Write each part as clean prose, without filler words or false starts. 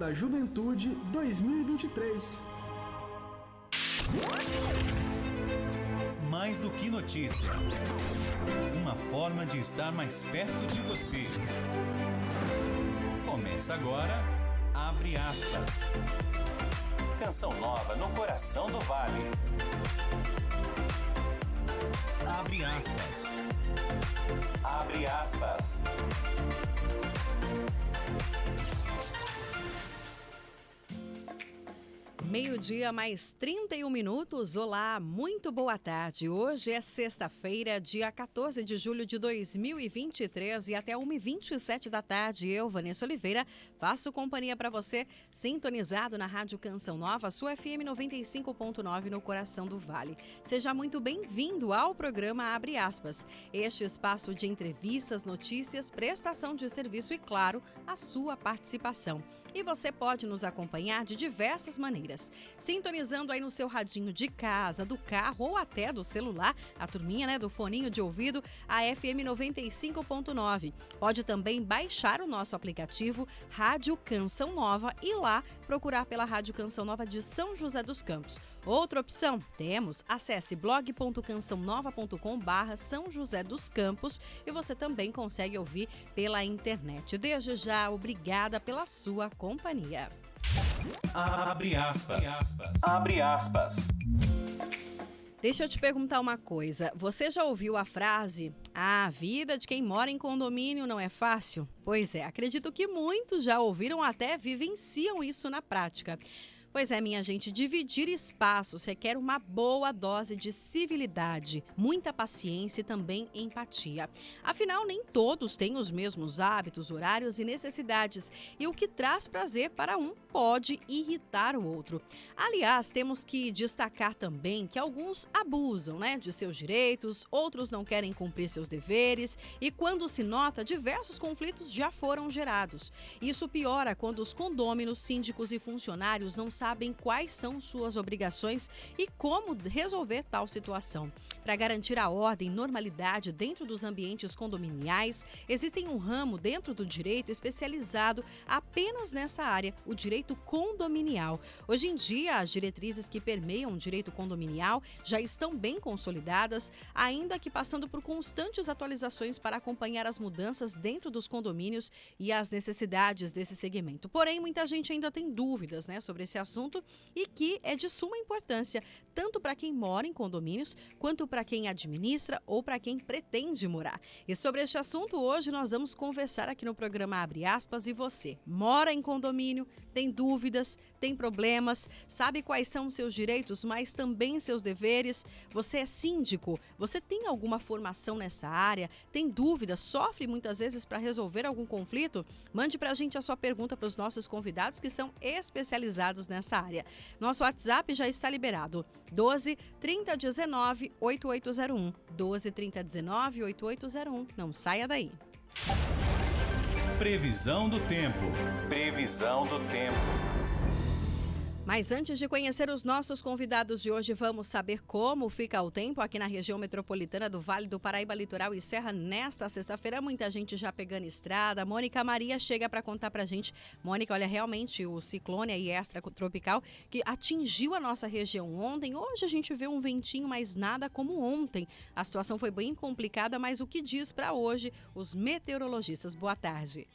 da Juventude 2023. Mais do que notícia. Uma forma de estar mais perto de você. Começa agora, Abre Aspas. Canção nova no coração do Vale. Abre aspas. Abre aspas. Meio-dia mais 31 minutos. Olá, muito boa tarde. Hoje é sexta-feira, dia 14 de julho de 2023 e até 1h27 da tarde eu, Vanessa Oliveira, faço companhia para você, sintonizado na Rádio Canção Nova, sua FM 95.9 no coração do Vale. Seja muito bem-vindo ao programa Abre Aspas. Este espaço de entrevistas, notícias, prestação de serviço e, claro, a sua participação. E você pode nos acompanhar de diversas maneiras. Sintonizando aí no seu radinho de casa, do carro ou até do celular, a turminha, do foninho de ouvido, a FM 95.9. Pode também baixar o nosso aplicativo Rádio Canção Nova e lá procurar pela Rádio Canção Nova de São José dos Campos. Outra opção, temos, acesse blog.cançãonova.com/São José dos Campos e você também consegue ouvir pela internet. Desde já, obrigada pela sua companhia. Abre aspas. Abre aspas. Deixa eu te perguntar uma coisa. Você já ouviu a frase: a vida de quem mora em condomínio não é fácil? Pois é, acredito que muitos já ouviram, até vivenciam isso na prática. Pois é, minha gente, dividir espaços requer uma boa dose de civilidade, muita paciência e também empatia. Afinal, nem todos têm os mesmos hábitos, horários e necessidades, e o que traz prazer para um pode irritar o outro. Aliás, temos que destacar também que alguns abusam, de seus direitos, outros não querem cumprir seus deveres, e quando se nota, diversos conflitos já foram gerados. Isso piora quando os condôminos, síndicos e funcionários não sabem quais são suas obrigações e como resolver tal situação. Para garantir a ordem e normalidade dentro dos ambientes condominiais, existe um ramo dentro do direito especializado apenas nessa área, o direito condominial. Hoje em dia, as diretrizes que permeiam o direito condominial já estão bem consolidadas, ainda que passando por constantes atualizações para acompanhar as mudanças dentro dos condomínios e as necessidades desse segmento. Porém, muita gente ainda tem dúvidas, sobre esse assunto e que é de suma importância, tanto para quem mora em condomínios, quanto para quem administra ou para quem pretende morar. E sobre este assunto, hoje nós vamos conversar aqui no programa Abre Aspas. E você, mora em condomínio, tem dúvidas, tem problemas, sabe quais são os seus direitos, mas também seus deveres? Você é síndico? Você tem alguma formação nessa área? Tem dúvidas? Sofre muitas vezes para resolver algum conflito? Mande para a gente a sua pergunta para os nossos convidados que são especializados nessa área. Nosso WhatsApp já está liberado. 12 3019 8801. 12 3019 8801. Não saia daí. Previsão do tempo. Previsão do tempo. Mas antes de conhecer os nossos convidados de hoje, vamos saber como fica o tempo aqui na região metropolitana do Vale do Paraíba, Litoral e Serra nesta sexta-feira. Muita gente já pegando estrada. Mônica Maria chega para contar pra gente. Mônica, olha, realmente o ciclone aí extratropical que atingiu a nossa região ontem. Hoje a gente vê um ventinho, mas nada como ontem. A situação foi bem complicada, mas o que diz para hoje os meteorologistas? Boa tarde.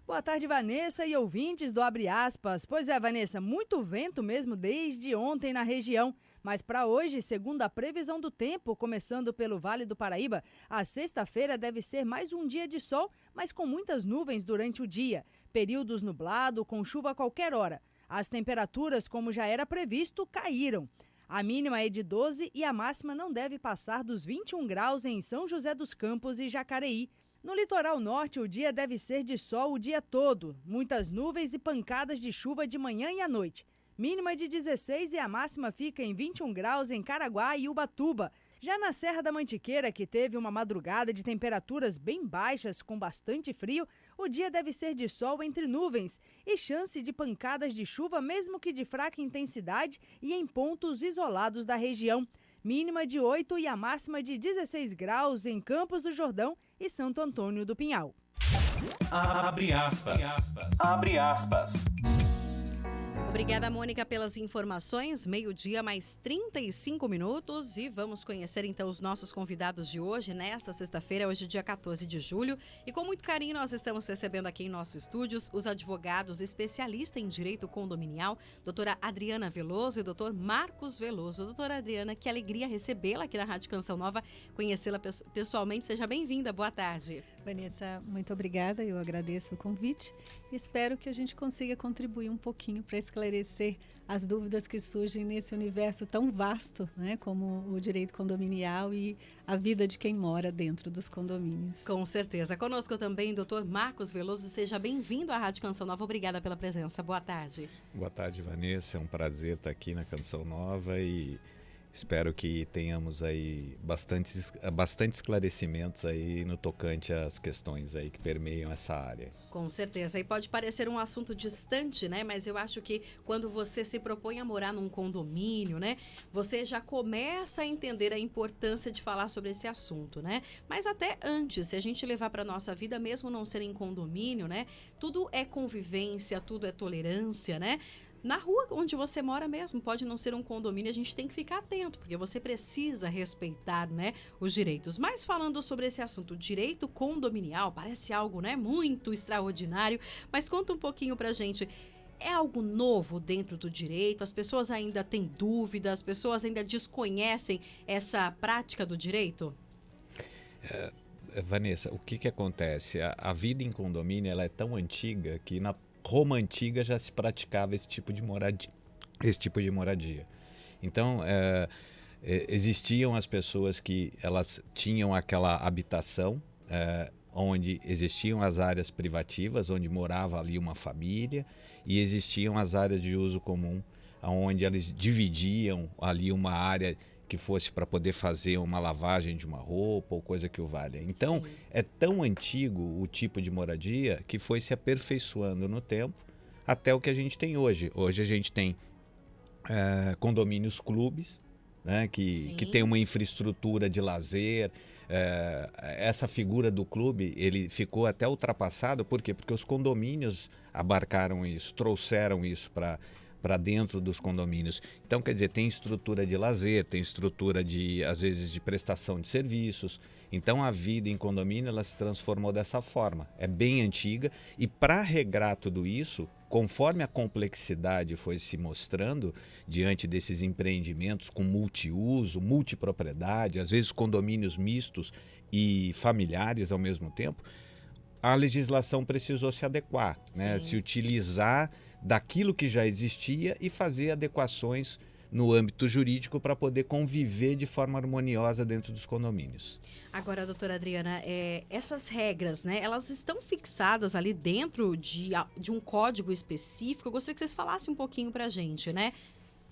Boa tarde, Vanessa e ouvintes do Abre Aspas. Pois é, Vanessa, muito vento mesmo desde ontem na região. Mas para hoje, segundo a previsão do tempo, começando pelo Vale do Paraíba, a sexta-feira deve ser mais um dia de sol, mas com muitas nuvens durante o dia. Períodos nublado, com chuva a qualquer hora. As temperaturas, como já era previsto, caíram. A mínima é de 12 e a máxima não deve passar dos 21 graus em São José dos Campos e Jacareí. No litoral norte, o dia deve ser de sol o dia todo, muitas nuvens e pancadas de chuva de manhã e à noite. Mínima de 16 e a máxima fica em 21 graus em Caraguá e Ubatuba. Já na Serra da Mantiqueira, que teve uma madrugada de temperaturas bem baixas com bastante frio, o dia deve ser de sol entre nuvens e chance de pancadas de chuva, mesmo que de fraca intensidade e em pontos isolados da região. Mínima de 8 e a máxima de 16 graus em Campos do Jordão e Santo Antônio do Pinhal. Abre aspas. Abre aspas. Obrigada, Mônica, pelas informações. 12:00 mais 35 minutos e vamos conhecer então os nossos convidados de hoje, nesta sexta-feira, hoje dia 14 de julho. E com muito carinho nós estamos recebendo aqui em nossos estúdios os advogados especialistas em direito condominial, doutora Adriana Veloso e doutor Marcos Veloso. Doutora Adriana, que alegria recebê-la aqui na Rádio Canção Nova, conhecê-la pessoalmente. Seja bem-vinda, boa tarde. Vanessa, muito obrigada, eu agradeço o convite e espero que a gente consiga contribuir um pouquinho para esclarecer as dúvidas que surgem nesse universo tão vasto, né, como o direito condominial e a vida de quem mora dentro dos condomínios. Com certeza. Conosco também o doutor Marcos Veloso. Seja bem-vindo à Rádio Canção Nova. Obrigada pela presença. Boa tarde. Boa tarde, Vanessa. É um prazer estar aqui na Canção Nova e espero que tenhamos aí bastante esclarecimentos aí no tocante às questões aí que permeiam essa área. Com certeza. E pode parecer um assunto distante, né? Mas eu acho que quando você se propõe a morar num condomínio, né? Você já começa a entender a importância de falar sobre esse assunto, né? Mas até antes, se a gente levar para nossa vida, mesmo não ser em condomínio, né? Tudo é convivência, tudo é tolerância, né? Na rua onde você mora mesmo, pode não ser um condomínio, a gente tem que ficar atento, porque você precisa respeitar, né, os direitos. Mas falando sobre esse assunto, direito condominial, parece algo, né, muito extraordinário, mas conta um pouquinho pra gente. É algo novo dentro do direito? As pessoas ainda têm dúvidas, as pessoas ainda desconhecem essa prática do direito? Vanessa, o que acontece? A vida em condomínio ela é tão antiga que na Roma antiga já se praticava esse tipo de moradia. Então, existiam as pessoas que elas tinham aquela habitação onde existiam as áreas privativas, onde morava ali uma família, e existiam as áreas de uso comum, onde eles dividiam ali uma área que fosse para poder fazer uma lavagem de uma roupa ou coisa que o valha. Então, sim, é tão antigo o tipo de moradia que foi se aperfeiçoando no tempo até o que a gente tem hoje. Hoje a gente tem condomínios clubes, né, que tem uma infraestrutura de lazer. Essa figura do clube ele ficou até ultrapassado. Por quê? Porque os condomínios abarcaram isso, trouxeram isso para dentro dos condomínios. Então, quer dizer, tem estrutura de lazer, tem estrutura de, às vezes, de prestação de serviços. Então, a vida em condomínio, ela se transformou dessa forma. É bem antiga e para regrar tudo isso, conforme a complexidade foi se mostrando diante desses empreendimentos com multiuso, multipropriedade, às vezes condomínios mistos e familiares ao mesmo tempo, a legislação precisou se adequar, né? Se utilizar daquilo que já existia e fazer adequações no âmbito jurídico para poder conviver de forma harmoniosa dentro dos condomínios. Agora, doutora Adriana, essas regras, né, elas estão fixadas ali dentro de um código específico? Eu gostaria que vocês falassem um pouquinho para a gente, né?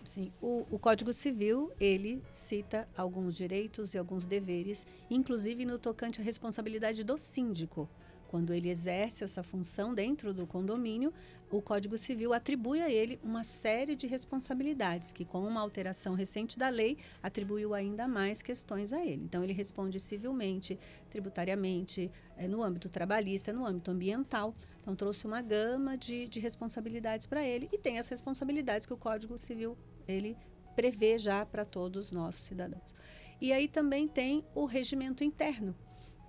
Sim, o Código Civil, ele cita alguns direitos e alguns deveres, inclusive no tocante à responsabilidade do síndico. Quando ele exerce essa função dentro do condomínio, o Código Civil atribui a ele uma série de responsabilidades, que com uma alteração recente da lei, atribuiu ainda mais questões a ele. Então, ele responde civilmente, tributariamente, no âmbito trabalhista, no âmbito ambiental. Então, trouxe uma gama de responsabilidades para ele e tem as responsabilidades que o Código Civil ele prevê já para todos nós cidadãos. E aí também tem o regimento interno,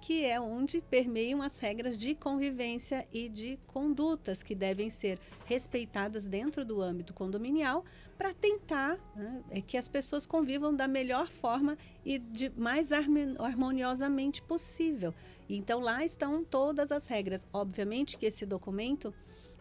que é onde permeiam as regras de convivência e de condutas que devem ser respeitadas dentro do âmbito condominial para tentar, né, que as pessoas convivam da melhor forma e de mais harmoniosamente possível. Então, lá estão todas as regras. Obviamente que esse documento,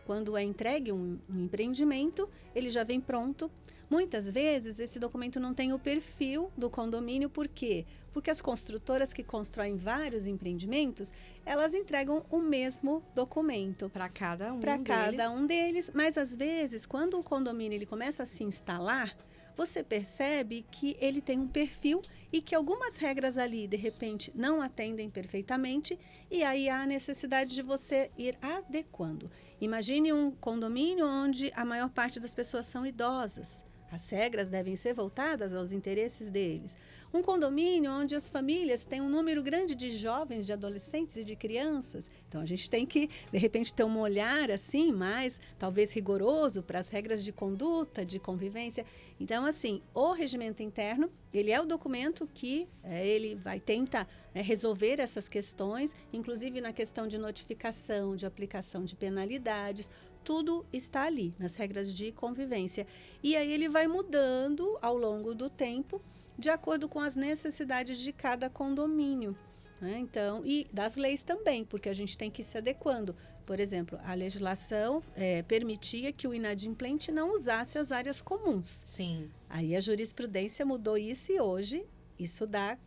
quando é entregue um empreendimento, ele já vem pronto. Muitas vezes, esse documento não tem o perfil do condomínio. Por quê? Porque as construtoras que constroem vários empreendimentos, elas entregam o mesmo documento. Para cada um deles. Mas, às vezes, quando o condomínio ele começa a se instalar, você percebe que ele tem um perfil e que algumas regras ali, de repente, não atendem perfeitamente, e aí há a necessidade de você ir adequando. Imagine um condomínio onde a maior parte das pessoas são idosas. As regras devem ser voltadas aos interesses deles. Um condomínio onde as famílias têm um número grande de jovens, de adolescentes e de crianças. Então, a gente tem que, de repente, ter um olhar assim, mais, talvez, rigoroso para as regras de conduta, de convivência. Então, assim, o regimento interno, ele é o documento que ele vai tentar resolver essas questões, inclusive na questão de notificação, de aplicação de penalidades. Tudo está ali, nas regras de convivência. E aí ele vai mudando ao longo do tempo, de acordo com as necessidades de cada condomínio. Né? Então, e das leis também, porque a gente tem que ir se adequando. Por exemplo, a legislação permitia que o inadimplente não usasse as áreas comuns. Sim. Aí a jurisprudência mudou isso e hoje isso dá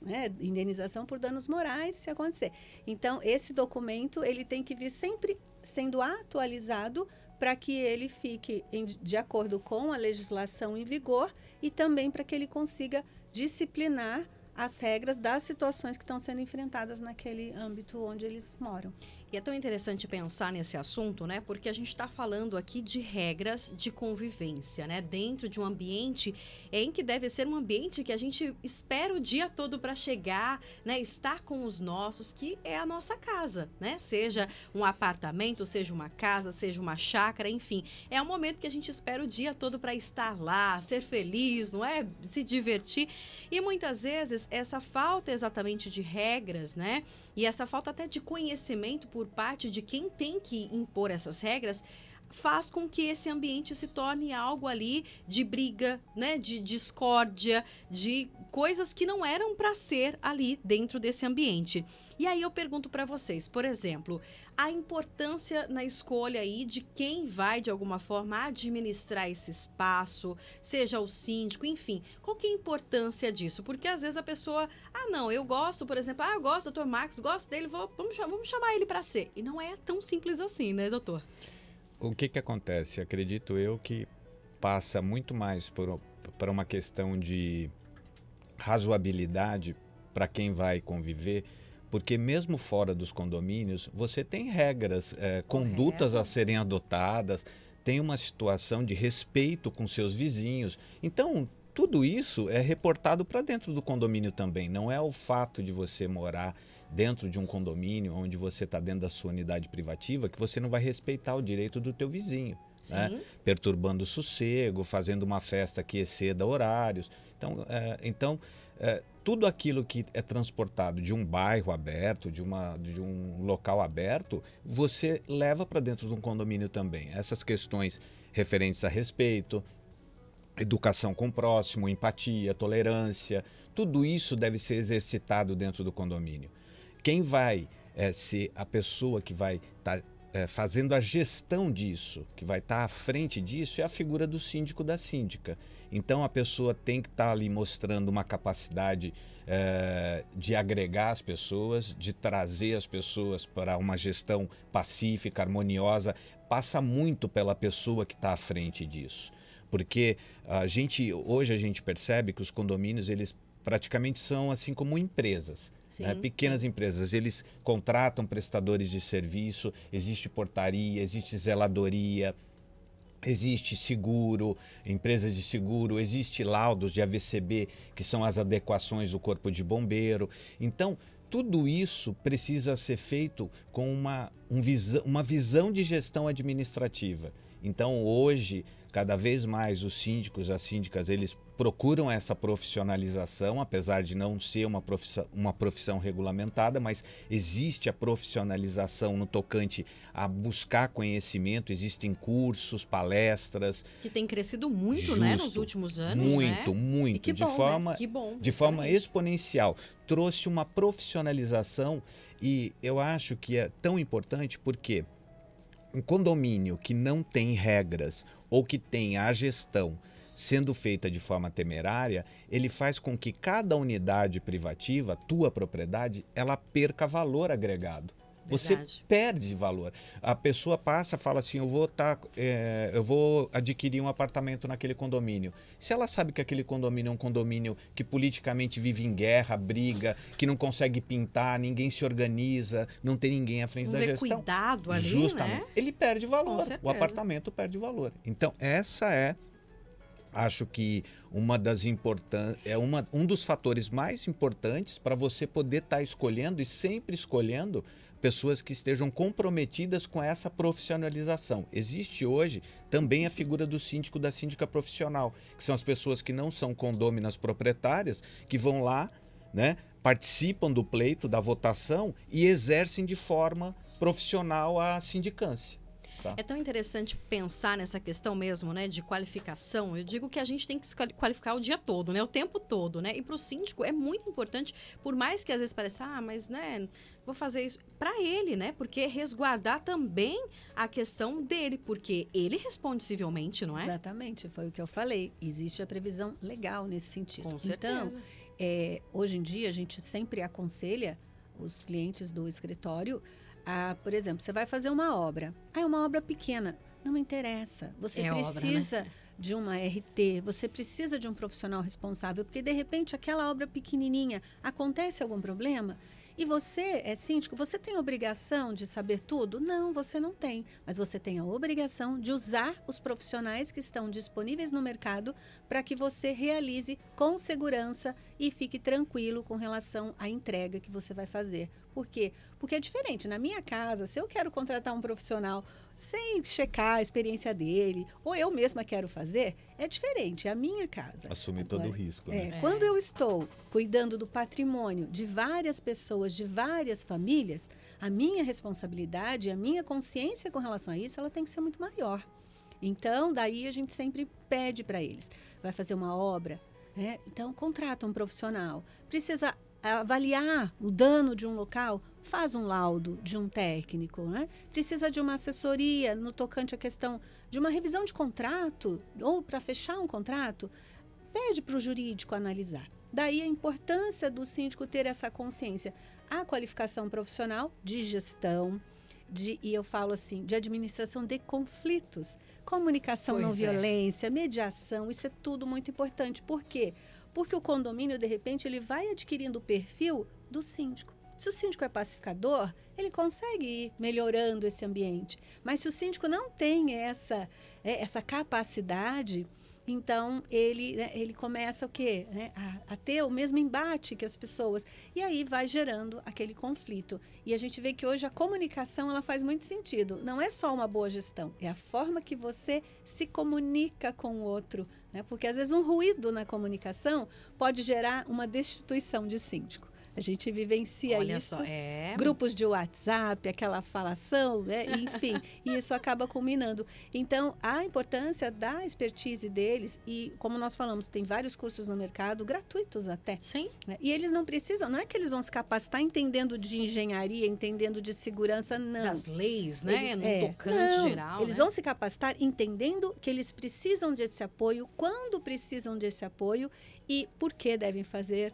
indenização por danos morais se acontecer. Então, esse documento ele tem que vir sempre sendo atualizado para que ele fique de acordo com a legislação em vigor e também para que ele consiga disciplinar as regras das situações que estão sendo enfrentadas naquele âmbito onde eles moram. E é tão interessante pensar nesse assunto, né? Porque a gente está falando aqui de regras de convivência, né? Dentro de um ambiente em que deve ser um ambiente que a gente espera o dia todo para chegar, né? Estar com os nossos, que é a nossa casa, né? Seja um apartamento, seja uma casa, seja uma chácara, enfim. É um momento que a gente espera o dia todo para estar lá, ser feliz, não é? Se divertir. E muitas vezes essa falta exatamente de regras, né? E essa falta até de conhecimento por parte de quem tem que impor essas regras, faz com que esse ambiente se torne algo ali de briga, né, de discórdia, de coisas que não eram para ser ali dentro desse ambiente. E aí eu pergunto para vocês, por exemplo, a importância na escolha aí de quem vai de alguma forma administrar esse espaço, seja o síndico, enfim, qual que é a importância disso? Porque às vezes a pessoa, não, eu gosto, por exemplo, eu gosto do Dr. Marcos, gosto dele, vamos chamar ele para ser. E não é tão simples assim, né, doutor? O que acontece? Acredito eu que passa muito mais por uma questão de razoabilidade para quem vai conviver, porque mesmo fora dos condomínios, você tem regras, condutas a serem adotadas, tem uma situação de respeito com seus vizinhos. Então, tudo isso é reportado para dentro do condomínio também. Não é o fato de você morar dentro de um condomínio onde você está dentro da sua unidade privativa que você não vai respeitar o direito do teu vizinho, né? Perturbando o sossego, fazendo uma festa que exceda horários. Então, tudo aquilo que é transportado de um bairro aberto, de um local aberto, você leva para dentro de um condomínio também. Essas questões referentes a respeito, educação com o próximo, empatia, tolerância, tudo isso deve ser exercitado dentro do condomínio. Quem vai ser a pessoa que vai estar fazendo a gestão disso, que vai estar à frente disso, é a figura do síndico, da síndica. Então a pessoa tem que estar ali mostrando uma capacidade de agregar as pessoas, de trazer as pessoas para uma gestão pacífica, harmoniosa. Passa muito pela pessoa que está à frente disso. Porque hoje a gente percebe que os condomínios, eles praticamente são assim como empresas, né? Pequenas empresas. Eles contratam prestadores de serviço, existe portaria, existe zeladoria, existe seguro, empresas de seguro, existe laudos de AVCB, que são as adequações do corpo de bombeiro. Então, tudo isso precisa ser feito com uma visão de gestão administrativa. Então, hoje, cada vez mais os síndicos, as síndicas, eles procuram essa profissionalização, apesar de não ser uma profissão regulamentada, mas existe a profissionalização no tocante a buscar conhecimento, existem cursos, palestras. Que tem crescido muito, né, nos últimos anos, muito, né? Muito, que de bom, forma, né? Que bom, de forma exponencial. Trouxe uma profissionalização e eu acho que é tão importante porque um condomínio que não tem regras ou que tem a gestão sendo feita de forma temerária, ele faz com que cada unidade privativa, tua propriedade, ela perca valor agregado. Você perde valor. A pessoa passa, fala assim, eu vou adquirir um apartamento naquele condomínio. Se ela sabe que aquele condomínio é um condomínio que politicamente vive em guerra, briga, que não consegue pintar, ninguém se organiza, não tem ninguém à frente da gestão. Cuidado ali, justamente, né? ele perde valor. O apartamento perde valor. Então, essa é Acho que um dos fatores mais importantes para você poder estar escolhendo e sempre escolhendo pessoas que estejam comprometidas com essa profissionalização. Existe hoje também a figura do síndico, da síndica profissional, que são as pessoas que não são condôminas proprietárias, que vão lá, né, participam do pleito, da votação e exercem de forma profissional a sindicância. Tá. É tão interessante pensar nessa questão mesmo, né, de qualificação. Eu digo que a gente tem que se qualificar o dia todo, né, o tempo todo, né? E para o síndico é muito importante, por mais que às vezes pareça, mas né, vou fazer isso para ele, né? Porque resguardar também a questão dele, porque ele responde civilmente, não é? Exatamente, foi o que eu falei. Existe a previsão legal nesse sentido. Com certeza. Então, hoje em dia a gente sempre aconselha os clientes do escritório por exemplo, você vai fazer uma obra. É uma obra pequena. Não interessa. Você precisa de uma RT, você precisa de um profissional responsável, porque de repente aquela obra pequenininha acontece algum problema e você é síndico, você tem a obrigação de saber tudo? Não, você não tem. Mas você tem a obrigação de usar os profissionais que estão disponíveis no mercado para que você realize com segurança e fique tranquilo com relação à entrega que você vai fazer. Por quê? Porque é diferente. Na minha casa, se eu quero contratar um profissional sem checar a experiência dele, ou eu mesma quero fazer, é diferente. É a minha casa. Assumir todo o risco, né? Quando eu estou cuidando do patrimônio de várias pessoas, de várias famílias, a minha responsabilidade, a minha consciência com relação a isso, ela tem que ser muito maior. Então, daí a gente sempre pede para eles. Vai fazer uma obra, né? Então contrata um profissional. Precisa avaliar o dano de um local, faz um laudo de um técnico, né? Precisa de uma assessoria no tocante à questão de uma revisão de contrato ou para fechar um contrato, pede para o jurídico analisar. Daí a importância do síndico ter essa consciência. A qualificação profissional de gestão, e eu falo assim, de administração de conflitos, comunicação não violência, mediação, isso é tudo muito importante. Por quê? Porque o condomínio, de repente, ele vai adquirindo o perfil do síndico. Se o síndico é pacificador, ele consegue ir melhorando esse ambiente. Mas se o síndico não tem essa capacidade, então ele começa o quê? A ter o mesmo embate que as pessoas. E aí vai gerando aquele conflito. E a gente vê que hoje a comunicação ela faz muito sentido. Não é só uma boa gestão, é a forma que você se comunica com o outro. Porque às vezes um ruído na comunicação pode gerar uma destituição de síndico. A gente vivencia isso, grupos de WhatsApp, aquela falação, enfim, e isso acaba culminando. Então, a importância da expertise deles, e como nós falamos, tem vários cursos no mercado, gratuitos até. Sim. E eles não precisam, não é que eles vão se capacitar entendendo de engenharia, entendendo de segurança, não. Das leis, né? No tocante geral. Eles vão se capacitar entendendo que eles precisam desse apoio, quando precisam desse apoio e por que devem fazer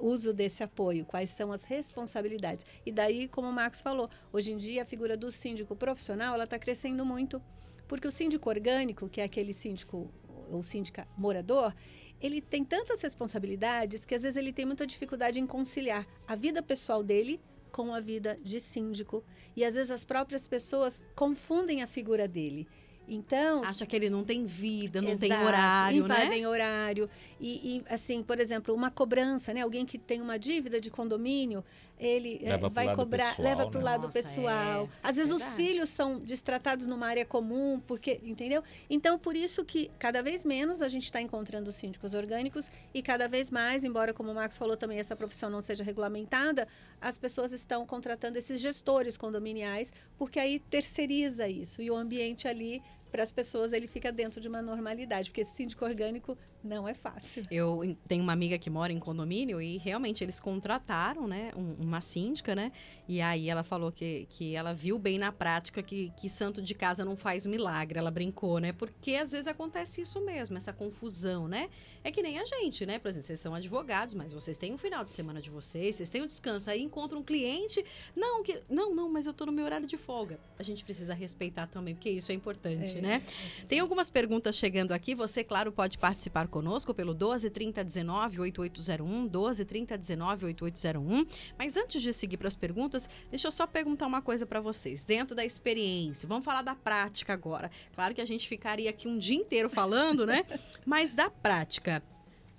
uso desse apoio, quais são as responsabilidades. E daí, como o Marcos falou, hoje em dia a figura do síndico profissional ela está crescendo muito, porque o síndico orgânico, que é aquele síndico ou síndica morador, ele tem tantas responsabilidades que às vezes ele tem muita dificuldade em conciliar a vida pessoal dele com a vida de síndico. E às vezes as próprias pessoas confundem a figura dele. Então, acha que ele não tem vida, não tem horário, invadem horário. E assim, por exemplo, uma cobrança, né? Alguém que tem uma dívida de condomínio, ele vai cobrar, pessoal, leva para o lado pessoal. Às vezes os filhos são destratados numa área comum, porque, entendeu? Então, por isso que cada vez menos a gente está encontrando síndicos orgânicos e cada vez mais, embora, como o Marcos falou também, essa profissão não seja regulamentada, as pessoas estão contratando esses gestores condominiais, porque aí terceiriza isso e o ambiente ali para as pessoas ele fica dentro de uma normalidade, porque síndico orgânico não é fácil. Eu tenho uma amiga que mora em condomínio e realmente eles contrataram, né, uma síndica, né, e aí ela falou que ela viu bem na prática que santo de casa não faz milagre, ela brincou, né, porque às vezes acontece isso mesmo, essa confusão, né, é que nem a gente, né, por exemplo, vocês são advogados, mas vocês têm um final de semana de vocês têm um descanso, aí encontram um cliente, não, mas eu tô no meu horário de folga, a gente precisa respeitar também, porque isso é importante, né? né? Tem algumas perguntas chegando aqui. Você, claro, pode participar conosco pelo 12 30 19 8801, 12 30 19 8801. Mas antes de seguir para as perguntas, deixa eu só perguntar uma coisa para vocês. Dentro da experiência, vamos falar da prática agora. Claro que a gente ficaria aqui um dia inteiro falando, né? Mas da prática,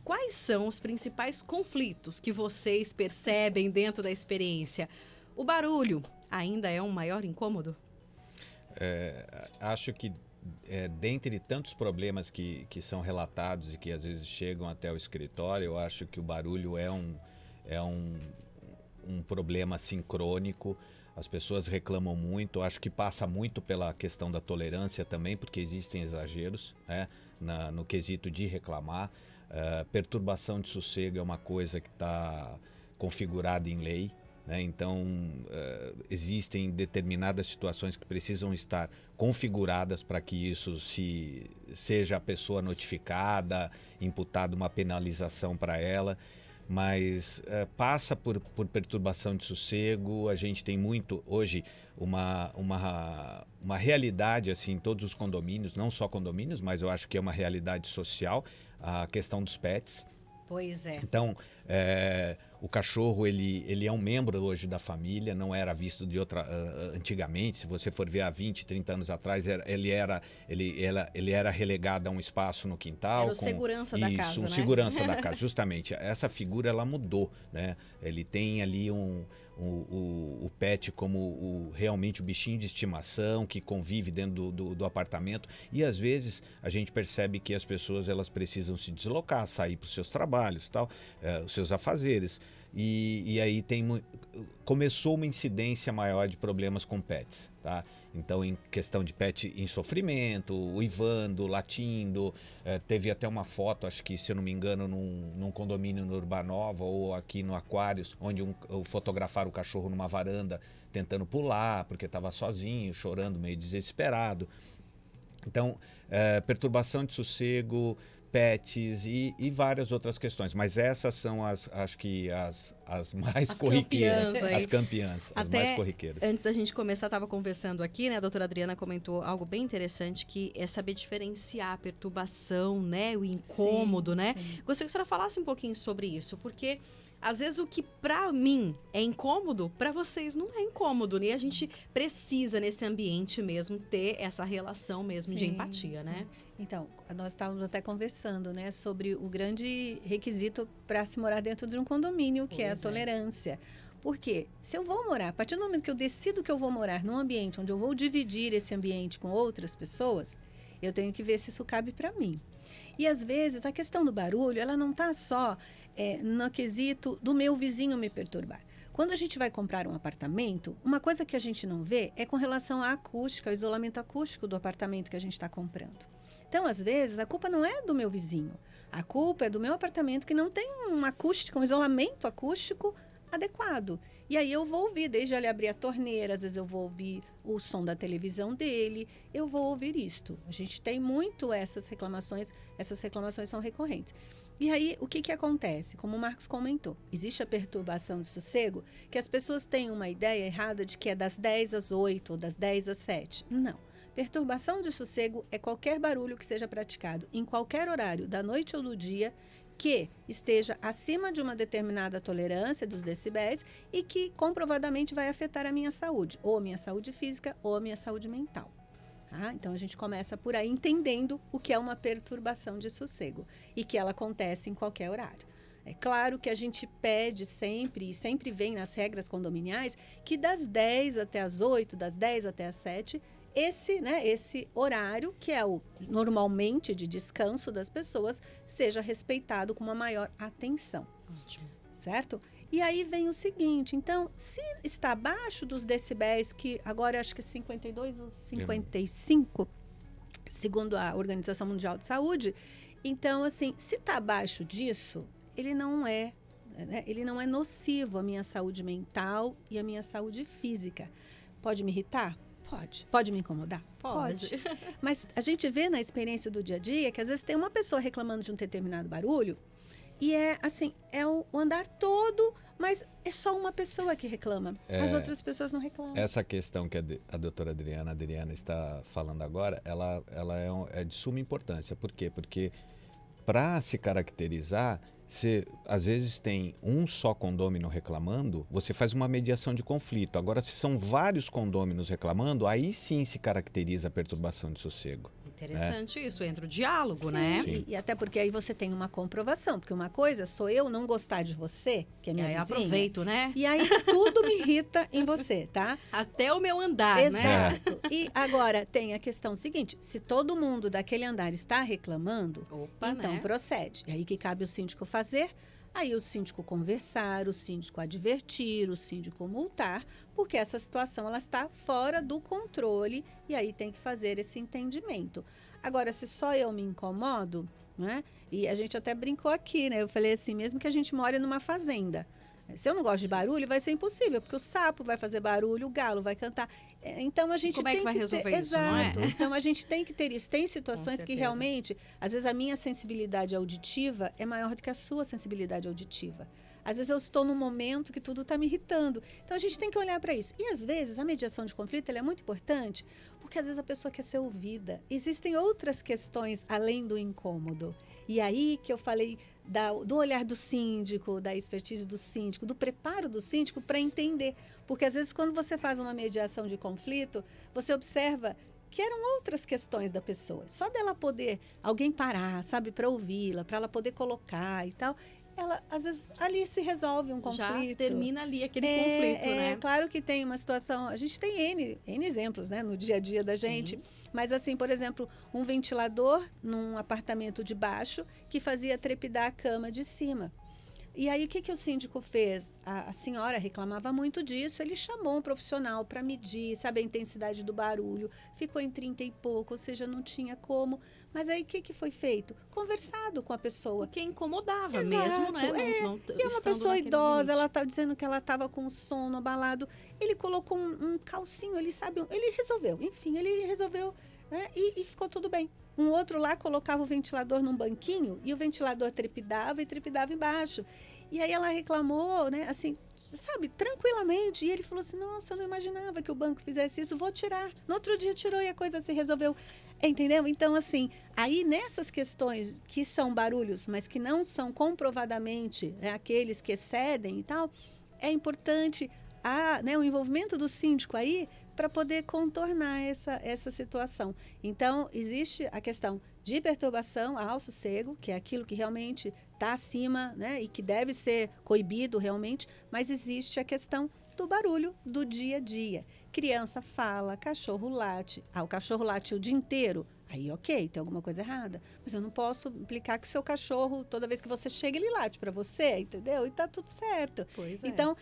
quais são os principais conflitos que vocês percebem dentro da experiência? O barulho ainda é um maior incômodo? Acho que dentre tantos problemas que são relatados e que às vezes chegam até o escritório, eu acho que o barulho é um problema assim, crônico. As pessoas reclamam muito, acho que passa muito pela questão da tolerância também, porque existem exageros, né, no quesito de reclamar. Perturbação de sossego é uma coisa que está configurada em lei, né? Então, existem determinadas situações que precisam estar configuradas para que isso seja a pessoa notificada, imputada uma penalização para ela. Mas passa por perturbação de sossego. A gente tem muito hoje uma realidade assim, em todos os condomínios, não só condomínios, mas eu acho que é uma realidade social, a questão dos pets. Pois é. Então, o cachorro ele é um membro hoje da família, não era visto de outra antigamente. Se você for ver há 20, 30 anos atrás, ele era relegado a um espaço no quintal. Era o segurança da casa, né? Segurança da casa, justamente. Essa figura ela mudou, né? Ele tem ali o pet como realmente o bichinho de estimação que convive dentro do apartamento, e às vezes a gente percebe que as pessoas elas precisam se deslocar, sair para os seus trabalhos, tal, os seus afazeres, e aí começou uma incidência maior de problemas com pets, tá? Então, em questão de pet em sofrimento, uivando, latindo, teve até uma foto, acho que, se eu não me engano, num condomínio no Urbanova ou aqui no Aquários, onde fotografaram o cachorro numa varanda tentando pular, porque estava sozinho, chorando, meio desesperado. Então, perturbação de sossego, pets e várias outras questões, mas essas são acho que as mais corriqueiras, as campeãs, as mais corriqueiras. Antes da gente começar, estava conversando aqui, né, a doutora Adriana comentou algo bem interessante, que é saber diferenciar a perturbação, né, o incômodo, né? Sim. Gostaria que a senhora falasse um pouquinho sobre isso, porque às vezes o que pra mim é incômodo, pra vocês não é incômodo, né? A gente precisa nesse ambiente mesmo ter essa relação mesmo de empatia, né? Então, nós estávamos até conversando, né, sobre o grande requisito para se morar dentro de um condomínio, que é a tolerância. Porque se eu vou morar, a partir do momento que eu decido que eu vou morar num ambiente onde eu vou dividir esse ambiente com outras pessoas, eu tenho que ver se isso cabe para mim. E às vezes a questão do barulho, ela não está só no quesito do meu vizinho me perturbar. Quando a gente vai comprar um apartamento, uma coisa que a gente não vê é com relação à acústica, ao isolamento acústico do apartamento que a gente está comprando. Então, às vezes, a culpa não é do meu vizinho. A culpa é do meu apartamento que não tem uma acústica, um isolamento acústico adequado. E aí eu vou ouvir, desde ele abrir a torneira, às vezes eu vou ouvir o som da televisão dele, eu vou ouvir isto. A gente tem muito essas reclamações são recorrentes. E aí, o que acontece? Como o Marcos comentou, existe a perturbação de sossego, que as pessoas têm uma ideia errada de que é das 10 às 8 ou das 10 às 7. Não. Perturbação de sossego é qualquer barulho que seja praticado em qualquer horário da noite ou do dia que esteja acima de uma determinada tolerância dos decibéis e que comprovadamente vai afetar a minha saúde, ou a minha saúde física ou a minha saúde mental. Tá? Então, a gente começa por aí entendendo o que é uma perturbação de sossego e que ela acontece em qualquer horário. É claro que a gente pede sempre, e sempre vem nas regras condominiais, que das 10 até as 8, das 10 até as 7, esse horário, que é o normalmente de descanso das pessoas, seja respeitado com uma maior atenção. Ótimo. Certo? E aí vem o seguinte, então, se está abaixo dos decibéis, que agora acho que é 52 ou 55, segundo a Organização Mundial de Saúde, então, assim, se está abaixo disso, ele não é nocivo à minha saúde mental e à minha saúde física. Pode me irritar? Pode. Pode me incomodar? Pode. Mas a gente vê na experiência do dia a dia que às vezes tem uma pessoa reclamando de um determinado barulho E é assim, é o andar todo, mas é só uma pessoa que reclama. As outras pessoas não reclamam. Essa questão que a doutora Adriana está falando agora, ela é de suma importância. Por quê? Porque para se caracterizar, você às vezes tem um só condômino reclamando, você faz uma mediação de conflito. Agora, se são vários condôminos reclamando, aí sim se caracteriza a perturbação de sossego. Interessante isso, entra o diálogo, Sim, né? E até porque aí você tem uma comprovação, porque uma coisa sou eu não gostar de você, que é E minha aí vizinha, aproveito, né? e aí tudo me irrita em você, tá? Até o meu andar, né? Exato. E agora tem a questão seguinte, se todo mundo daquele andar está reclamando, Opa, então né? procede. E aí que cabe o síndico fazer? Aí o síndico conversar, o síndico advertir, o síndico multar, porque essa situação ela está fora do controle e aí tem que fazer esse entendimento. Agora, se só eu me incomodo, né? E a gente até brincou aqui, né? Eu falei assim, mesmo que a gente more numa fazenda, se eu não gosto de barulho, vai ser impossível, porque o sapo vai fazer barulho, o galo vai cantar. Então a gente como é que tem vai que resolver ter... isso, não é? Exato. Então a gente tem que ter isso. Tem situações que certeza. realmente, às vezes a minha sensibilidade auditiva é maior do que a sua sensibilidade auditiva. Às vezes eu estou num momento que tudo está me irritando. Então a gente tem que olhar para isso. E às vezes a mediação de conflito ela é muito importante, porque às vezes a pessoa quer ser ouvida. Existem outras questões além do incômodo. E aí que eu falei do olhar do síndico, da expertise do síndico, do preparo do síndico para entender. Porque às vezes quando você faz uma mediação de conflito, você observa que eram outras questões da pessoa. Só dela poder, alguém parar, sabe, para ouvi-la, para ela poder colocar e tal, ela, às vezes, ali se resolve um conflito. Já termina ali aquele conflito, né? Claro que tem uma situação, a gente tem N exemplos, né, no dia a dia da gente, mas assim, por exemplo, um ventilador num apartamento de baixo que fazia trepidar a cama de cima. E aí, o que o síndico fez? A senhora reclamava muito disso, ele chamou um profissional para medir, sabe, a intensidade do barulho, ficou em 30 e pouco, ou seja, não tinha como. Mas aí, o que foi feito? Conversado com a pessoa. Porque incomodava Exato, mesmo, né? E é uma pessoa idosa, ela tá dizendo que ela estava com sono abalado. Ele colocou um calcinho, ele sabe, ele resolveu. Enfim, ele resolveu, né? E ficou tudo bem. Um outro lá colocava o ventilador num banquinho e o ventilador trepidava e trepidava embaixo. E aí ela reclamou, né, assim, sabe, tranquilamente. E ele falou assim, nossa, eu não imaginava que o banco fizesse isso, vou tirar. No outro dia tirou e a coisa se resolveu. Entendeu? Então, assim, aí nessas questões que são barulhos, mas que não são comprovadamente, né, aqueles que excedem e tal, é importante o envolvimento do síndico aí para poder contornar essa situação. Então, existe a questão de perturbação ao sossego, que é aquilo que realmente está acima, né, e que deve ser coibido realmente, mas existe a questão do barulho do dia a dia. Criança fala, cachorro late. O cachorro late o dia inteiro. Aí, ok, tem alguma coisa errada. Mas eu não posso implicar que o seu cachorro, toda vez que você chega, ele late para você, entendeu? E tá tudo certo. Pois é. Então,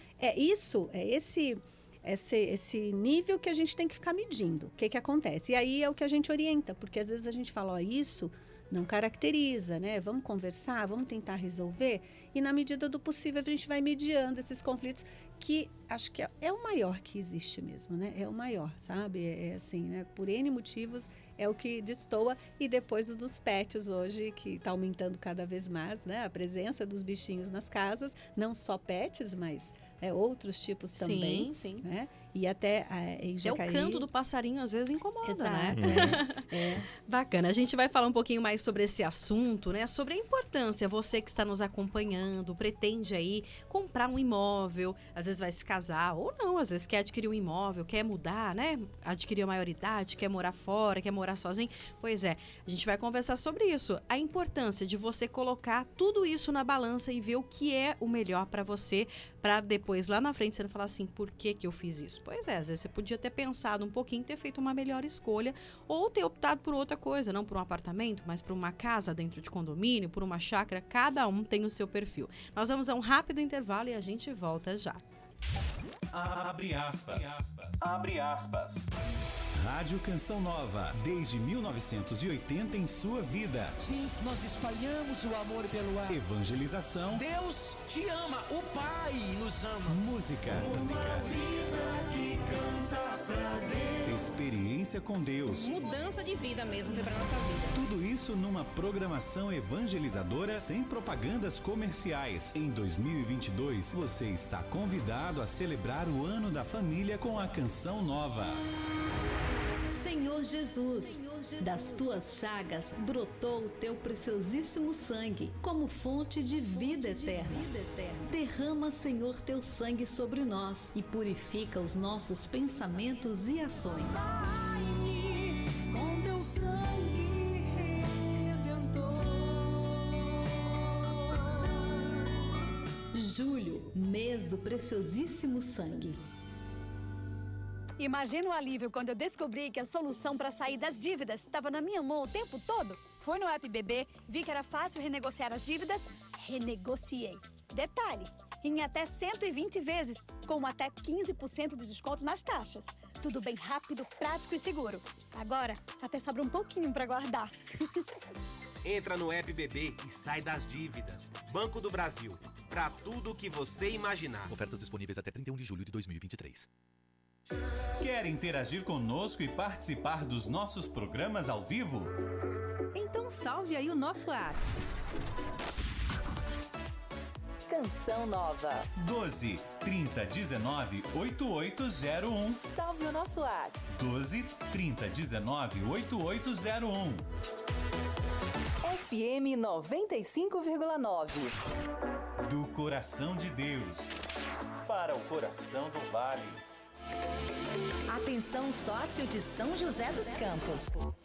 esse nível que a gente tem que ficar medindo. O que acontece? E aí é o que a gente orienta, porque às vezes a gente fala, isso não caracteriza, né? Vamos conversar, vamos tentar resolver. E na medida do possível a gente vai mediando esses conflitos, que acho que é o maior que existe mesmo, né? É o maior, sabe? É assim, né? Por N motivos é o que destoa. E depois o dos pets hoje, que está aumentando cada vez mais, né? A presença dos bichinhos nas casas, não só pets, mas outros tipos também. Sim. Né? E até em Jacareí... O canto do passarinho às vezes incomoda, Exato, né? Bacana. A gente vai falar um pouquinho mais sobre esse assunto, né? Sobre a importância. Você que está nos acompanhando, pretende aí comprar um imóvel, às vezes vai se casar, ou não, às vezes quer adquirir um imóvel, quer mudar, né? Adquirir a maioridade, quer morar fora, quer morar sozinho. Pois é, a gente vai conversar sobre isso. A importância de você colocar tudo isso na balança e ver o que é o melhor para você, para depois, lá na frente, você não falar assim, por que eu fiz isso? Pois é, às vezes você podia ter pensado um pouquinho, ter feito uma melhor escolha, ou ter optado por outra coisa, não por um apartamento, mas por uma casa dentro de condomínio, por uma chácara. Cada um tem o seu perfil. Nós vamos a um rápido intervalo e a gente volta já. Abre aspas. Abre aspas. Rádio Canção Nova, desde 1980 em sua vida. Sim, nós espalhamos o amor pelo ar. Evangelização. Deus te ama, o Pai nos ama. Música. Uma vida que canta Experiência com Deus. Mudança de vida mesmo para nossa vida. Tudo isso numa programação evangelizadora sem propagandas comerciais. Em 2022, você está convidado a celebrar o Ano da Família com a Canção Nova. Senhor Jesus, das tuas chagas brotou o teu preciosíssimo sangue, como fonte de vida eterna. Derrama, Senhor, teu sangue sobre nós e purifica os nossos pensamentos e ações. Com teu sangue redentor. Julho, mês do preciosíssimo sangue. Imagina o alívio quando eu descobri que a solução para sair das dívidas estava na minha mão o tempo todo. Fui no app BB, vi que era fácil renegociar as dívidas, renegociei. Detalhe, em até 120 vezes, com até 15% de desconto nas taxas. Tudo bem rápido, prático e seguro. Agora, até sobra um pouquinho para guardar. Entra no app BB e sai das dívidas. Banco do Brasil, para tudo o que você imaginar. Ofertas disponíveis até 31 de julho de 2023. Quer interagir conosco e participar dos nossos programas ao vivo? Então salve aí o nosso WhatsApp. Canção Nova 12 30 19 8801. Salve o nosso WhatsApp. 12 30 19 8801. FM 95,9. Do coração de Deus para o coração do Vale. Atenção, sócio de São José dos Campos.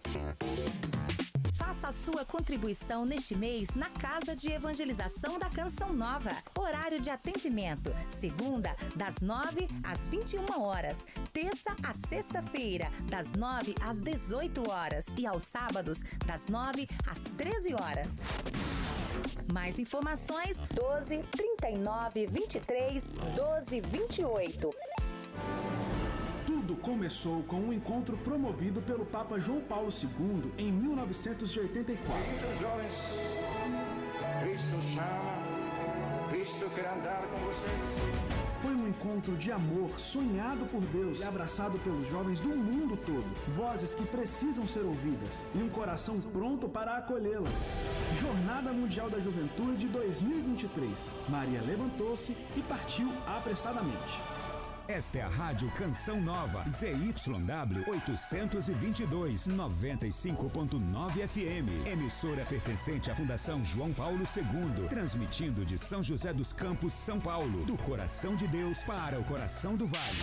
Faça a sua contribuição neste mês na Casa de Evangelização da Canção Nova. Horário de atendimento: segunda, das 9 às 21 horas. Terça a sexta-feira, das 9 às 18 horas. E aos sábados, das 9 às 13 horas. Mais informações: 12 39 23 12 28. Tudo começou com um encontro promovido pelo Papa João Paulo II em 1984. Cristo, jovens, Cristo chama, Cristo quer andar com vocês. Foi um encontro de amor sonhado por Deus e abraçado pelos jovens do mundo todo. Vozes que precisam ser ouvidas e um coração pronto para acolhê-las. Jornada Mundial da Juventude 2023. Maria levantou-se e partiu apressadamente. Esta é a Rádio Canção Nova, ZYW 822, 95.9 FM. Emissora pertencente à Fundação João Paulo II. Transmitindo de São José dos Campos, São Paulo. Do coração de Deus para o coração do Vale.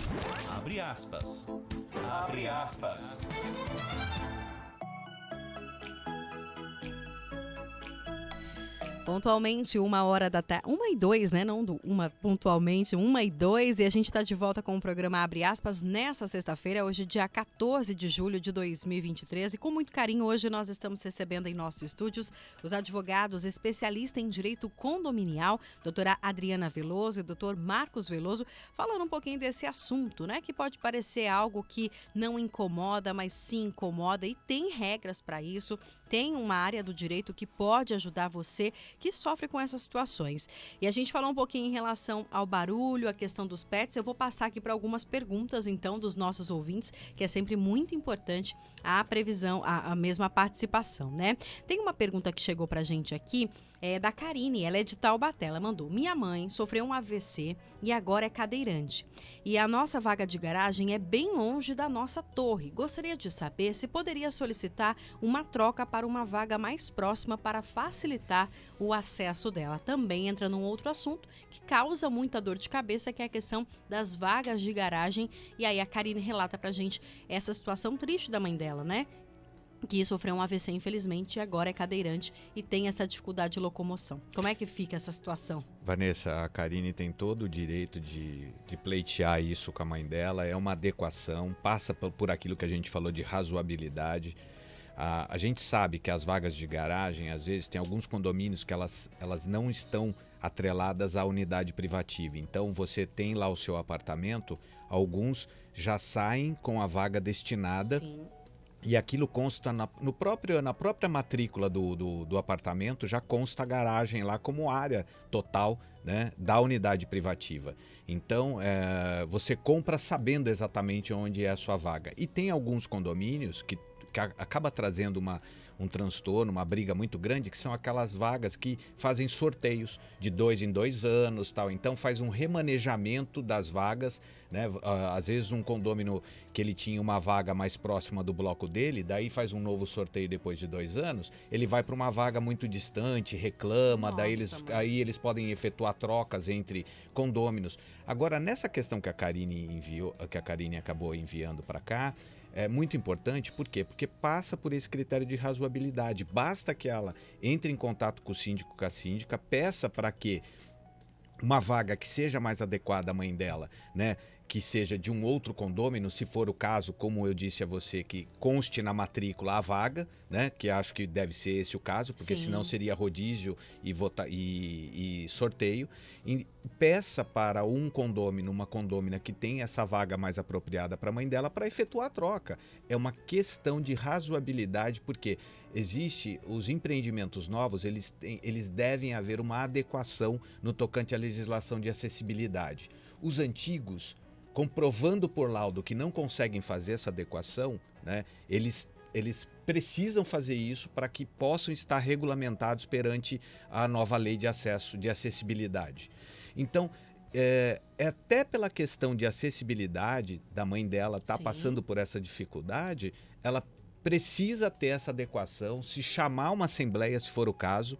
Abre aspas. Abre aspas. Pontualmente, 1h da 1h02, né? Não do pontualmente, 1h02. E a gente está de volta com o programa Abre Aspas nessa sexta-feira, hoje dia 14 de julho de 2023. E com muito carinho, hoje nós estamos recebendo em nossos estúdios os advogados especialistas em direito condominial, doutora Adriana Veloso e doutor Marcos Veloso, falando um pouquinho desse assunto, né? Que pode parecer algo que não incomoda, mas sim incomoda e tem regras para isso. Tem uma área do direito que pode ajudar você que sofre com essas situações. E a gente falou um pouquinho em relação ao barulho, a questão dos pets. Eu vou passar aqui para algumas perguntas, então, dos nossos ouvintes, que é sempre muito importante a previsão, a mesma participação, né? Tem uma pergunta que chegou para a gente aqui, da Karine, ela é de Taubaté. Ela mandou: minha mãe sofreu um AVC e agora é cadeirante. E a nossa vaga de garagem é bem longe da nossa torre. Gostaria de saber se poderia solicitar uma troca para uma vaga mais próxima para facilitar o acesso dela. Também entra num outro assunto que causa muita dor de cabeça, que é a questão das vagas de garagem. E aí a Karine relata pra gente essa situação triste da mãe dela, né? Que sofreu um AVC, infelizmente, e agora é cadeirante e tem essa dificuldade de locomoção. Como é que fica essa situação? Vanessa, a Karine tem todo o direito de pleitear isso com a mãe dela. É uma adequação, passa por aquilo que a gente falou de razoabilidade. A gente sabe que as vagas de garagem, às vezes, tem alguns condomínios que elas não estão atreladas à unidade privativa. Então, você tem lá o seu apartamento, alguns já saem com a vaga destinada E aquilo consta na própria matrícula do apartamento, já consta a garagem lá como área total, né, da unidade privativa. Então, você compra sabendo exatamente onde é a sua vaga. E tem alguns condomínios que acaba trazendo um transtorno, uma briga muito grande, que são aquelas vagas que fazem sorteios de 2 em 2 anos, tal. Então faz um remanejamento das vagas, né? Às vezes um condômino que ele tinha uma vaga mais próxima do bloco dele, daí faz um novo sorteio depois de 2 anos, ele vai para uma vaga muito distante, reclama, daí eles podem efetuar trocas entre condôminos. Agora, nessa questão que a Karine acabou enviando para cá, é muito importante, por quê? Porque passa por esse critério de razoabilidade. Basta que ela entre em contato com o síndico, com a síndica, peça para que uma vaga que seja mais adequada à mãe dela, né, que seja de um outro condômino, se for o caso, como eu disse a você, que conste na matrícula a vaga, né, que acho que deve ser esse o caso, porque senão seria rodízio e sorteio. E peça para um condômino, uma condômina que tem essa vaga mais apropriada para a mãe dela para efetuar a troca. É uma questão de razoabilidade, porque os empreendimentos novos, eles devem haver uma adequação no tocante à legislação de acessibilidade. Os antigos, comprovando por laudo que não conseguem fazer essa adequação, né, eles precisam fazer isso para que possam estar regulamentados perante a nova lei de acesso, de acessibilidade. Então, até pela questão de acessibilidade da mãe dela estar passando por essa dificuldade, ela precisa ter essa adequação, se chamar uma assembleia, se for o caso,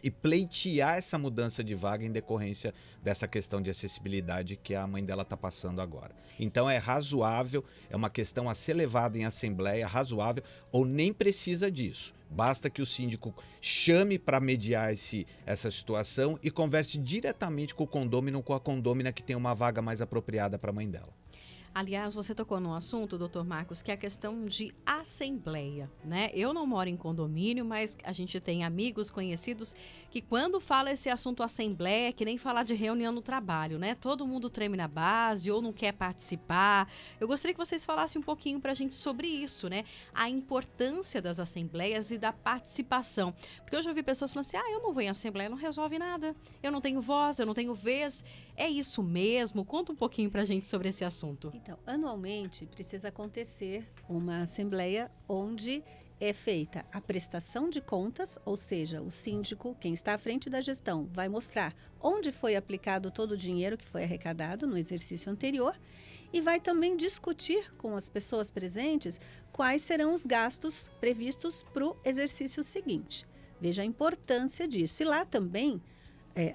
e pleitear essa mudança de vaga em decorrência dessa questão de acessibilidade que a mãe dela está passando agora. Então é razoável, é uma questão a ser levada em assembleia, razoável, ou nem precisa disso. Basta que o síndico chame para mediar essa situação e converse diretamente com o condômino, com a condômina que tem uma vaga mais apropriada para a mãe dela. Aliás, você tocou num assunto, doutor Marcos, que é a questão de assembleia, né? Eu não moro em condomínio, mas a gente tem amigos, conhecidos, que quando fala esse assunto assembleia, é que nem falar de reunião no trabalho, né? Todo mundo treme na base ou não quer participar. Eu gostaria que vocês falassem um pouquinho pra gente sobre isso, né? A importância das assembleias e da participação. Porque eu já ouvi pessoas falando assim, eu não vou em assembleia, não resolve nada. Eu não tenho voz, eu não tenho vez. É isso mesmo? Conta um pouquinho pra gente sobre esse assunto. Então, anualmente precisa acontecer uma assembleia onde é feita a prestação de contas, ou seja, o síndico, quem está à frente da gestão, vai mostrar onde foi aplicado todo o dinheiro que foi arrecadado no exercício anterior e vai também discutir com as pessoas presentes quais serão os gastos previstos para o exercício seguinte. Veja a importância disso. E lá também,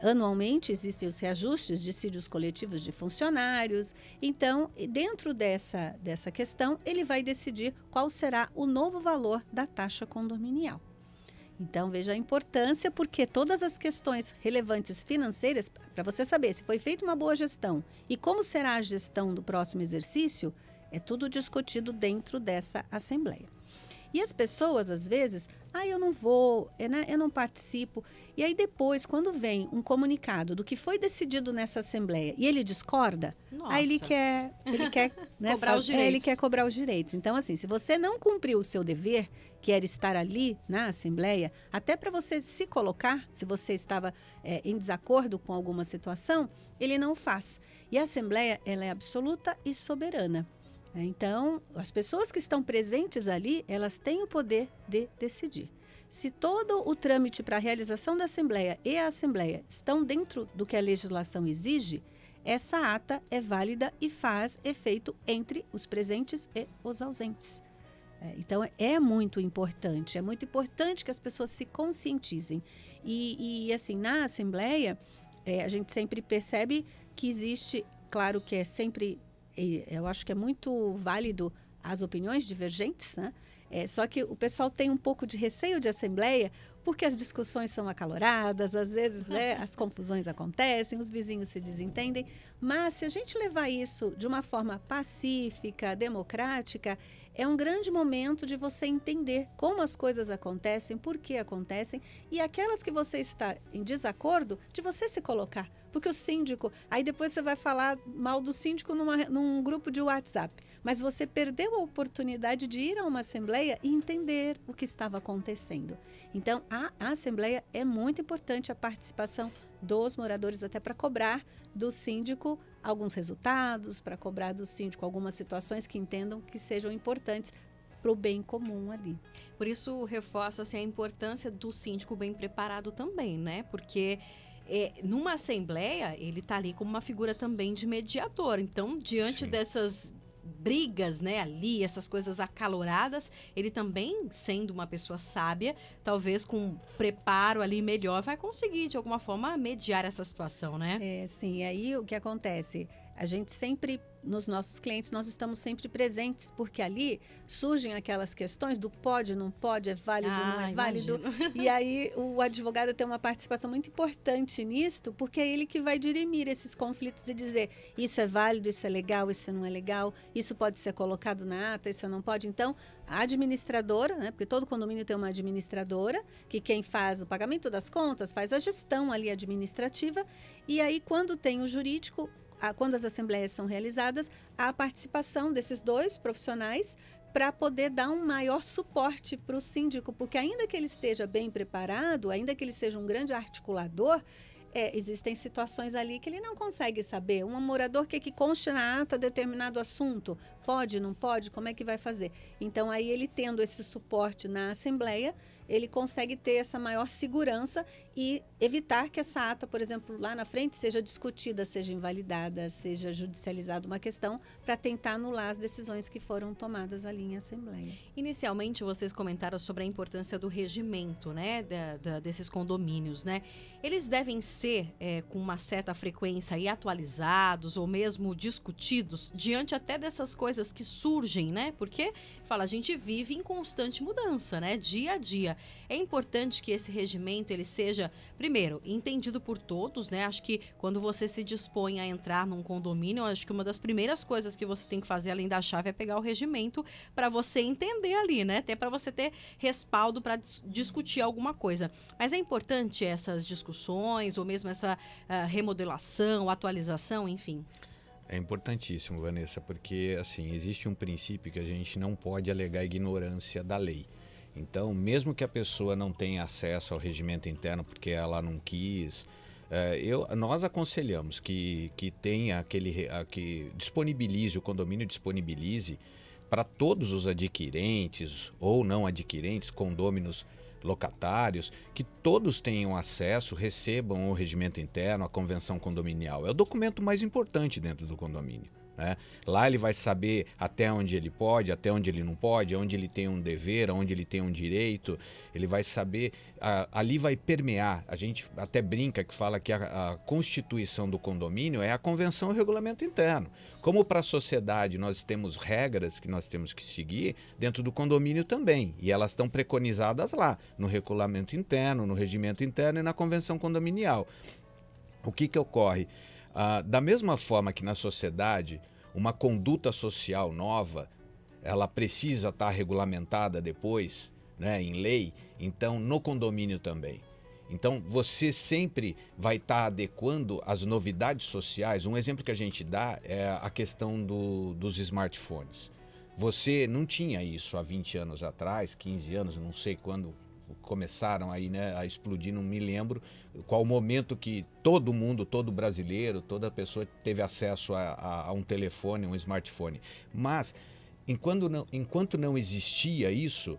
anualmente, existem os reajustes de dissídios coletivos de funcionários. Então, dentro dessa questão, ele vai decidir qual será o novo valor da taxa condominial. Então, veja a importância, porque todas as questões relevantes financeiras, para você saber se foi feita uma boa gestão e como será a gestão do próximo exercício, é tudo discutido dentro dessa assembleia. E as pessoas, às vezes, eu não vou, eu não participo. E aí depois, quando vem um comunicado do que foi decidido nessa assembleia e ele discorda, aí ele quer né, cobrar os direitos. Ele quer cobrar os direitos. Então, assim, se você não cumpriu o seu dever, que era estar ali na assembleia, até para você se colocar, se você estava em desacordo com alguma situação, ele não faz. E a assembleia, ela é absoluta e soberana. Então, as pessoas que estão presentes ali, elas têm o poder de decidir. Se todo o trâmite para a realização da Assembleia e a Assembleia estão dentro do que a legislação exige, essa ata é válida e faz efeito entre os presentes e os ausentes. Então, é muito importante que as pessoas se conscientizem. E assim, na Assembleia, a gente sempre percebe que existe, claro que é sempre... Eu acho que é muito válido as opiniões divergentes, né? Só que o pessoal tem um pouco de receio de assembleia, porque as discussões são acaloradas, às vezes, né, as confusões acontecem, os vizinhos se desentendem. Mas se a gente levar isso de uma forma pacífica, democrática, é um grande momento de você entender como as coisas acontecem, por que acontecem, e aquelas que você está em desacordo, de você se colocar. Porque o síndico, aí depois você vai falar mal do síndico num grupo de WhatsApp. mas você perdeu a oportunidade de ir a uma assembleia e entender o que estava acontecendo. Então, a assembleia é muito importante, a participação dos moradores, até para cobrar do síndico alguns resultados, para cobrar do síndico algumas situações que entendam que sejam importantes para o bem comum ali. Por isso, reforça-se a importância do síndico bem preparado também, né? Porque numa assembleia, ele está ali como uma figura também de mediador. Então, diante dessas brigas, né, ali, essas coisas acaloradas, ele também, sendo uma pessoa sábia, talvez com preparo ali melhor, vai conseguir, de alguma forma, mediar essa situação, né? Sim, e aí o que acontece? A gente sempre, nos nossos clientes, nós estamos sempre presentes, porque ali surgem aquelas questões do pode, não pode, é válido, não é válido. E aí o advogado tem uma participação muito importante nisto, porque é ele que vai dirimir esses conflitos e dizer isso é válido, isso é legal, isso não é legal, isso pode ser colocado na ata, isso não pode. Então, a administradora, né, porque todo condomínio tem uma administradora, que quem faz o pagamento das contas, faz a gestão ali administrativa, e aí quando tem o jurídico, quando as assembleias são realizadas, há a participação desses dois profissionais para poder dar um maior suporte para o síndico, porque ainda que ele esteja bem preparado, ainda que ele seja um grande articulador, existem situações ali que ele não consegue saber. Um morador quer que conste na ata determinado assunto, pode, não pode, como é que vai fazer? Então, aí ele tendo esse suporte na assembleia, ele consegue ter essa maior segurança e evitar que essa ata, por exemplo, lá na frente seja discutida, seja invalidada, seja judicializada uma questão para tentar anular as decisões que foram tomadas ali em assembleia. Inicialmente, vocês comentaram sobre a importância do regimento, né, desses condomínios, né? Eles devem ser com uma certa frequência aí atualizados ou mesmo discutidos diante até dessas coisas que surgem, né? Porque, a gente vive em constante mudança, né? Dia a dia. É importante que esse regimento ele seja, primeiro, entendido por todos, né? Acho que quando você se dispõe a entrar num condomínio, acho que uma das primeiras coisas que você tem que fazer além da chave é pegar o regimento para você entender ali, né? Até para você ter respaldo para discutir alguma coisa. Mas é importante essas discussões ou mesmo essa remodelação, atualização, enfim. É importantíssimo, Vanessa, porque assim, existe um princípio que a gente não pode alegar ignorância da lei. Então, mesmo que a pessoa não tenha acesso ao regimento interno porque ela não quis, nós aconselhamos que tenha que disponibilize, o condomínio disponibilize para todos os adquirentes ou não adquirentes, condôminos locatários, que todos tenham acesso, recebam o regimento interno, a convenção condominial. É o documento mais importante dentro do condomínio, né? Lá ele vai saber até onde ele pode, até onde ele não pode, onde ele tem um dever, onde ele tem um direito. Ele vai saber, ali vai permear. A gente até brinca que fala que a constituição do condomínio é a convenção e o regulamento interno. Como para a sociedade nós temos regras que nós temos que seguir, dentro do condomínio também. E elas estão preconizadas lá, no regulamento interno, no regimento interno e na convenção condominial. O que ocorre? Da mesma forma que na sociedade, uma conduta social nova, ela precisa estar regulamentada depois, né, em lei, então no condomínio também. Então você sempre vai estar adequando as novidades sociais. Um exemplo que a gente dá é a questão dos smartphones. Você não tinha isso há 20 anos atrás, 15 anos, não sei quando começaram aí, né, a explodir, não me lembro qual o momento que todo mundo, todo brasileiro, toda pessoa teve acesso a um telefone, um smartphone. Mas enquanto não existia isso,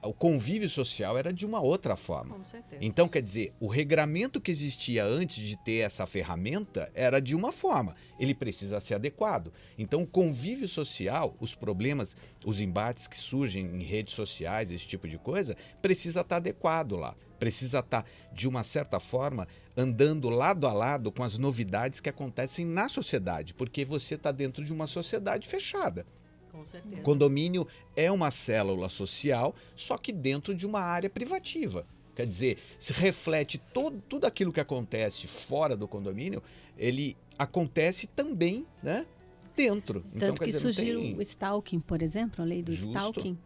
o convívio social era de uma outra forma. Com certeza. Então, quer dizer, o regramento que existia antes de ter essa ferramenta era de uma forma. Ele precisa ser adequado. Então, o convívio social, os problemas, os embates que surgem em redes sociais, esse tipo de coisa, precisa estar adequado lá. Precisa estar, de uma certa forma, andando lado a lado com as novidades que acontecem na sociedade, porque você está dentro de uma sociedade fechada. Com certeza. Condomínio é uma célula social, só que dentro de uma área privativa. Quer dizer, se reflete tudo aquilo que acontece fora do condomínio, ele acontece também, né, dentro. Tanto então, que surgiu o stalking, por exemplo, a lei do stalking.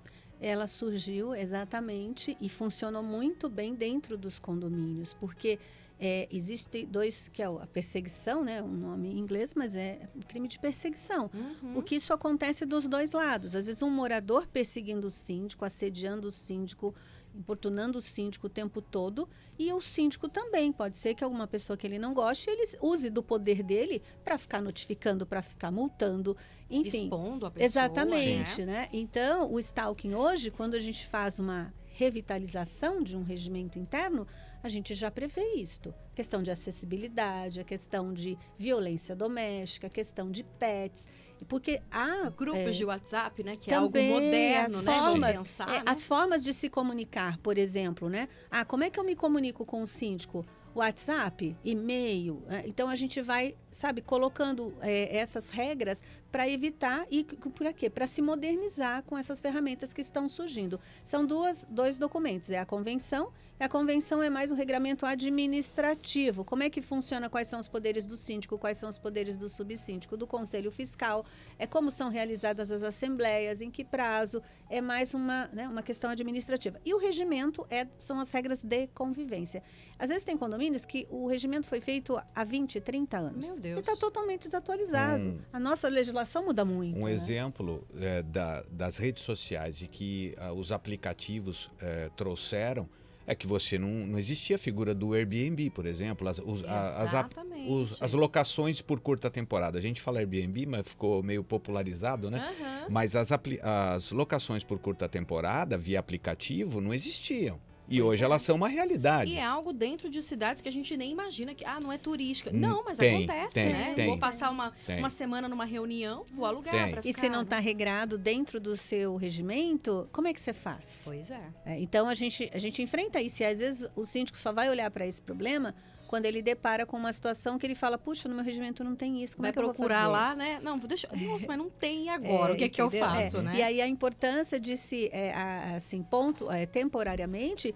ela surgiu exatamente e funcionou muito bem dentro dos condomínios, porque existe dois, que é a perseguição, né, um nome em inglês, mas é crime de perseguição. Porque isso acontece dos dois lados. Às vezes um morador perseguindo o síndico, assediando o síndico, importunando o síndico o tempo todo, e o síndico também. Pode ser que alguma pessoa que ele não goste, ele use do poder dele para ficar notificando, para ficar multando, enfim. Expondo a pessoa. Exatamente, né? Então, o stalking hoje, quando a gente faz uma revitalização de um regimento interno, a gente já prevê isto. Questão de acessibilidade, a questão de violência doméstica, a questão de pets. Porque há grupos de WhatsApp, né, que também, é algo moderno, as né, formas, de pensar, né? As formas de se comunicar, por exemplo, né? Como é que eu me comunico com o síndico? WhatsApp, e-mail. Então a gente vai, colocando essas regras para evitar e para quê? Para se modernizar com essas ferramentas que estão surgindo. São dois documentos, a convenção. A convenção é mais um regramento administrativo. Como é que funciona? Quais são os poderes do síndico? Quais são os poderes do subsíndico? Do conselho fiscal? Como são realizadas as assembleias? Em que prazo? É mais uma questão administrativa. E o regimento são as regras de convivência. Às vezes tem condomínios que o regimento foi feito há 20, 30 anos. Meu Deus. E está totalmente desatualizado. A nossa legislação muda muito. Um exemplo das redes sociais e que os aplicativos trouxeram é que você não existia a figura do Airbnb, por exemplo, as locações por curta temporada. A gente fala Airbnb, mas ficou meio popularizado, né? Mas as locações por curta temporada via aplicativo não existiam. E hoje elas são uma realidade. E é algo dentro de cidades que a gente nem imagina que, não é turística. Não, mas acontece, né? Vou passar uma semana numa reunião, vou alugar para ficar. E se não está regrado dentro do seu regimento, como é que você faz? Pois é. Então, a gente enfrenta isso. E às vezes o síndico só vai olhar para esse problema quando ele depara com uma situação que ele fala, puxa, no meu regimento não tem isso, como é que eu vou fazer? Vai procurar lá, né? Não, nossa, mas não tem agora, o que é que eu faço, né? E aí a importância de se, temporariamente,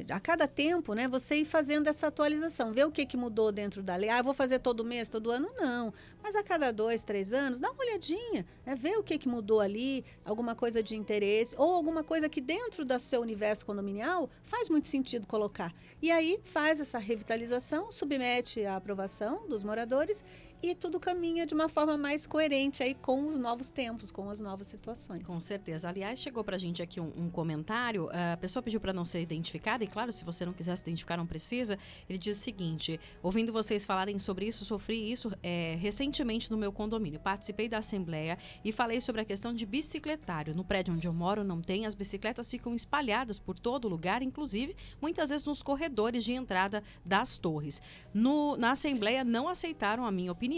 a cada tempo, né, você ir fazendo essa atualização, ver o que mudou dentro da lei. Eu vou fazer todo mês, todo ano? Não. Mas a cada 2, 3 anos, dá uma olhadinha, né, ver o que mudou ali, alguma coisa de interesse, ou alguma coisa que dentro do seu universo condominial faz muito sentido colocar. E aí faz essa revitalização, submete à aprovação dos moradores e tudo caminha de uma forma mais coerente aí com os novos tempos, com as novas situações. Com certeza. Aliás, chegou pra gente aqui um comentário, a pessoa pediu para não ser identificada, e claro, se você não quiser se identificar, não precisa. Ele diz o seguinte: ouvindo vocês falarem sobre isso, sofri isso recentemente no meu condomínio. Participei da assembleia e falei sobre a questão de bicicletário. No prédio onde eu moro não tem, as bicicletas ficam espalhadas por todo lugar, inclusive muitas vezes nos corredores de entrada das torres. Na assembleia não aceitaram a minha opinião,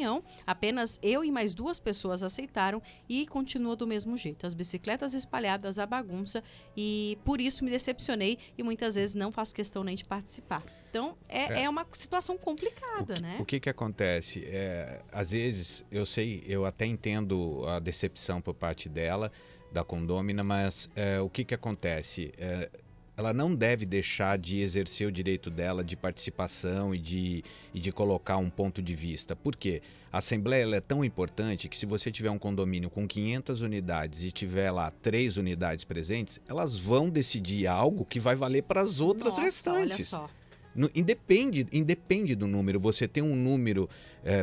apenas eu e mais 2 pessoas aceitaram e continua do mesmo jeito. As bicicletas espalhadas, a bagunça, e por isso me decepcionei e muitas vezes não faço questão nem de participar. Então, é uma situação complicada, né? O que acontece? Às vezes, eu até entendo a decepção por parte dela, da condômina, mas o que acontece? Ela não deve deixar de exercer o direito dela de participação e de colocar um ponto de vista. Por quê? A Assembleia ela é tão importante que se você tiver um condomínio com 500 unidades e tiver lá 3 unidades presentes, elas vão decidir algo que vai valer para as outras restantes. Olha só. Independe do número. Você tem um número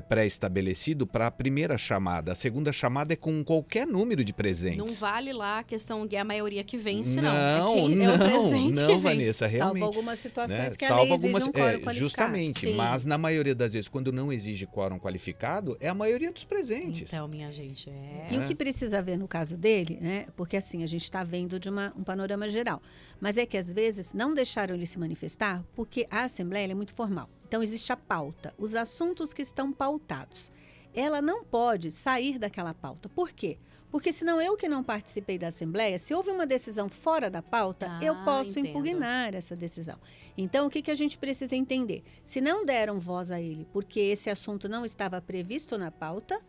pré-estabelecido para a primeira chamada. A segunda chamada é com qualquer número de presentes. Não vale lá a questão que é a maioria que vence, não. É o presente que vence. Vanessa, realmente. Salvo algumas situações que a lei exige um quórum qualificado. Justamente, sim. Mas na maioria das vezes, quando não exige quórum qualificado, é a maioria dos presentes. Então, minha gente, E o que precisa ver no caso dele, né? Porque assim, a gente está vendo de um panorama geral. Mas é que às vezes não deixaram ele se manifestar porque a Assembleia é muito formal. Então, existe a pauta, os assuntos que estão pautados. Ela não pode sair daquela pauta. Por quê? Porque senão eu que não participei da Assembleia, se houve uma decisão fora da pauta, eu posso impugnar essa decisão. Então, o que a gente precisa entender? Se não deram voz a ele porque esse assunto não estava previsto na pauta,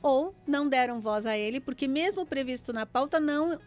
ou não deram voz a ele porque mesmo previsto na pauta não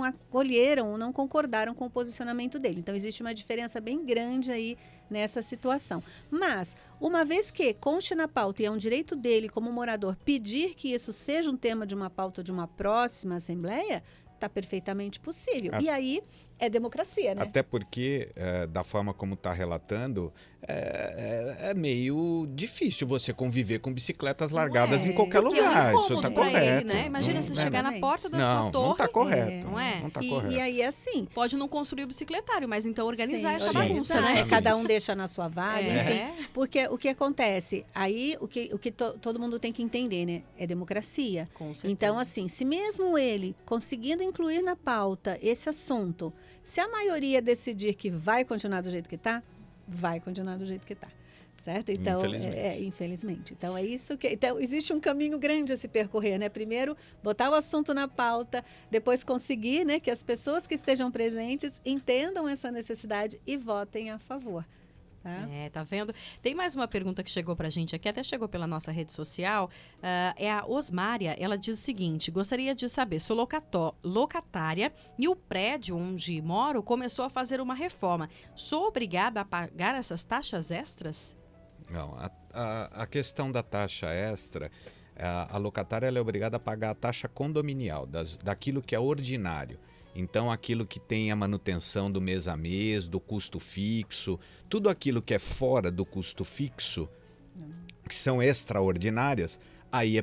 acolheram ou não concordaram com o posicionamento dele. Então, existe uma diferença bem grande aí nessa situação. Mas, uma vez que conste na pauta e é um direito dele como morador pedir que isso seja um tema de uma pauta de uma próxima assembleia, Está perfeitamente possível. E aí é democracia, né? Até porque, da forma como está relatando, é meio difícil você conviver com bicicletas largadas em qualquer lugar. Isso está correto. Ele, né? Imagina você chegar na porta da sua torre. Não está correto. Não é? Não tá correto. E aí, assim... Pode não construir o bicicletário, mas então organizar essa bagunça, bagunça, né? né? Cada um deixa na sua vaga, enfim. Porque o que acontece? Aí, o que todo mundo tem que entender, né? É democracia. Com certeza. Então, assim, se mesmo ele conseguindo incluir na pauta esse assunto, se a maioria decidir que vai continuar do jeito que está, vai continuar do jeito que está. Certo? Então, infelizmente. Então, é isso que... Então, existe um caminho grande a se percorrer, né? Primeiro, botar o assunto na pauta, depois conseguir, né, que as pessoas que estejam presentes entendam essa necessidade e votem a favor. Tá vendo? Tem mais uma pergunta que chegou pra gente aqui, até chegou pela nossa rede social. É a Osmária, ela diz o seguinte: gostaria de saber, sou locatária e o prédio onde moro começou a fazer uma reforma. Sou obrigada a pagar essas taxas extras? Não, a questão da taxa extra, a locatária ela é obrigada a pagar a taxa condominial, daquilo que é ordinário. Então, aquilo que tem a manutenção do mês a mês, do custo fixo, tudo aquilo que é fora do custo fixo, que são extraordinárias, aí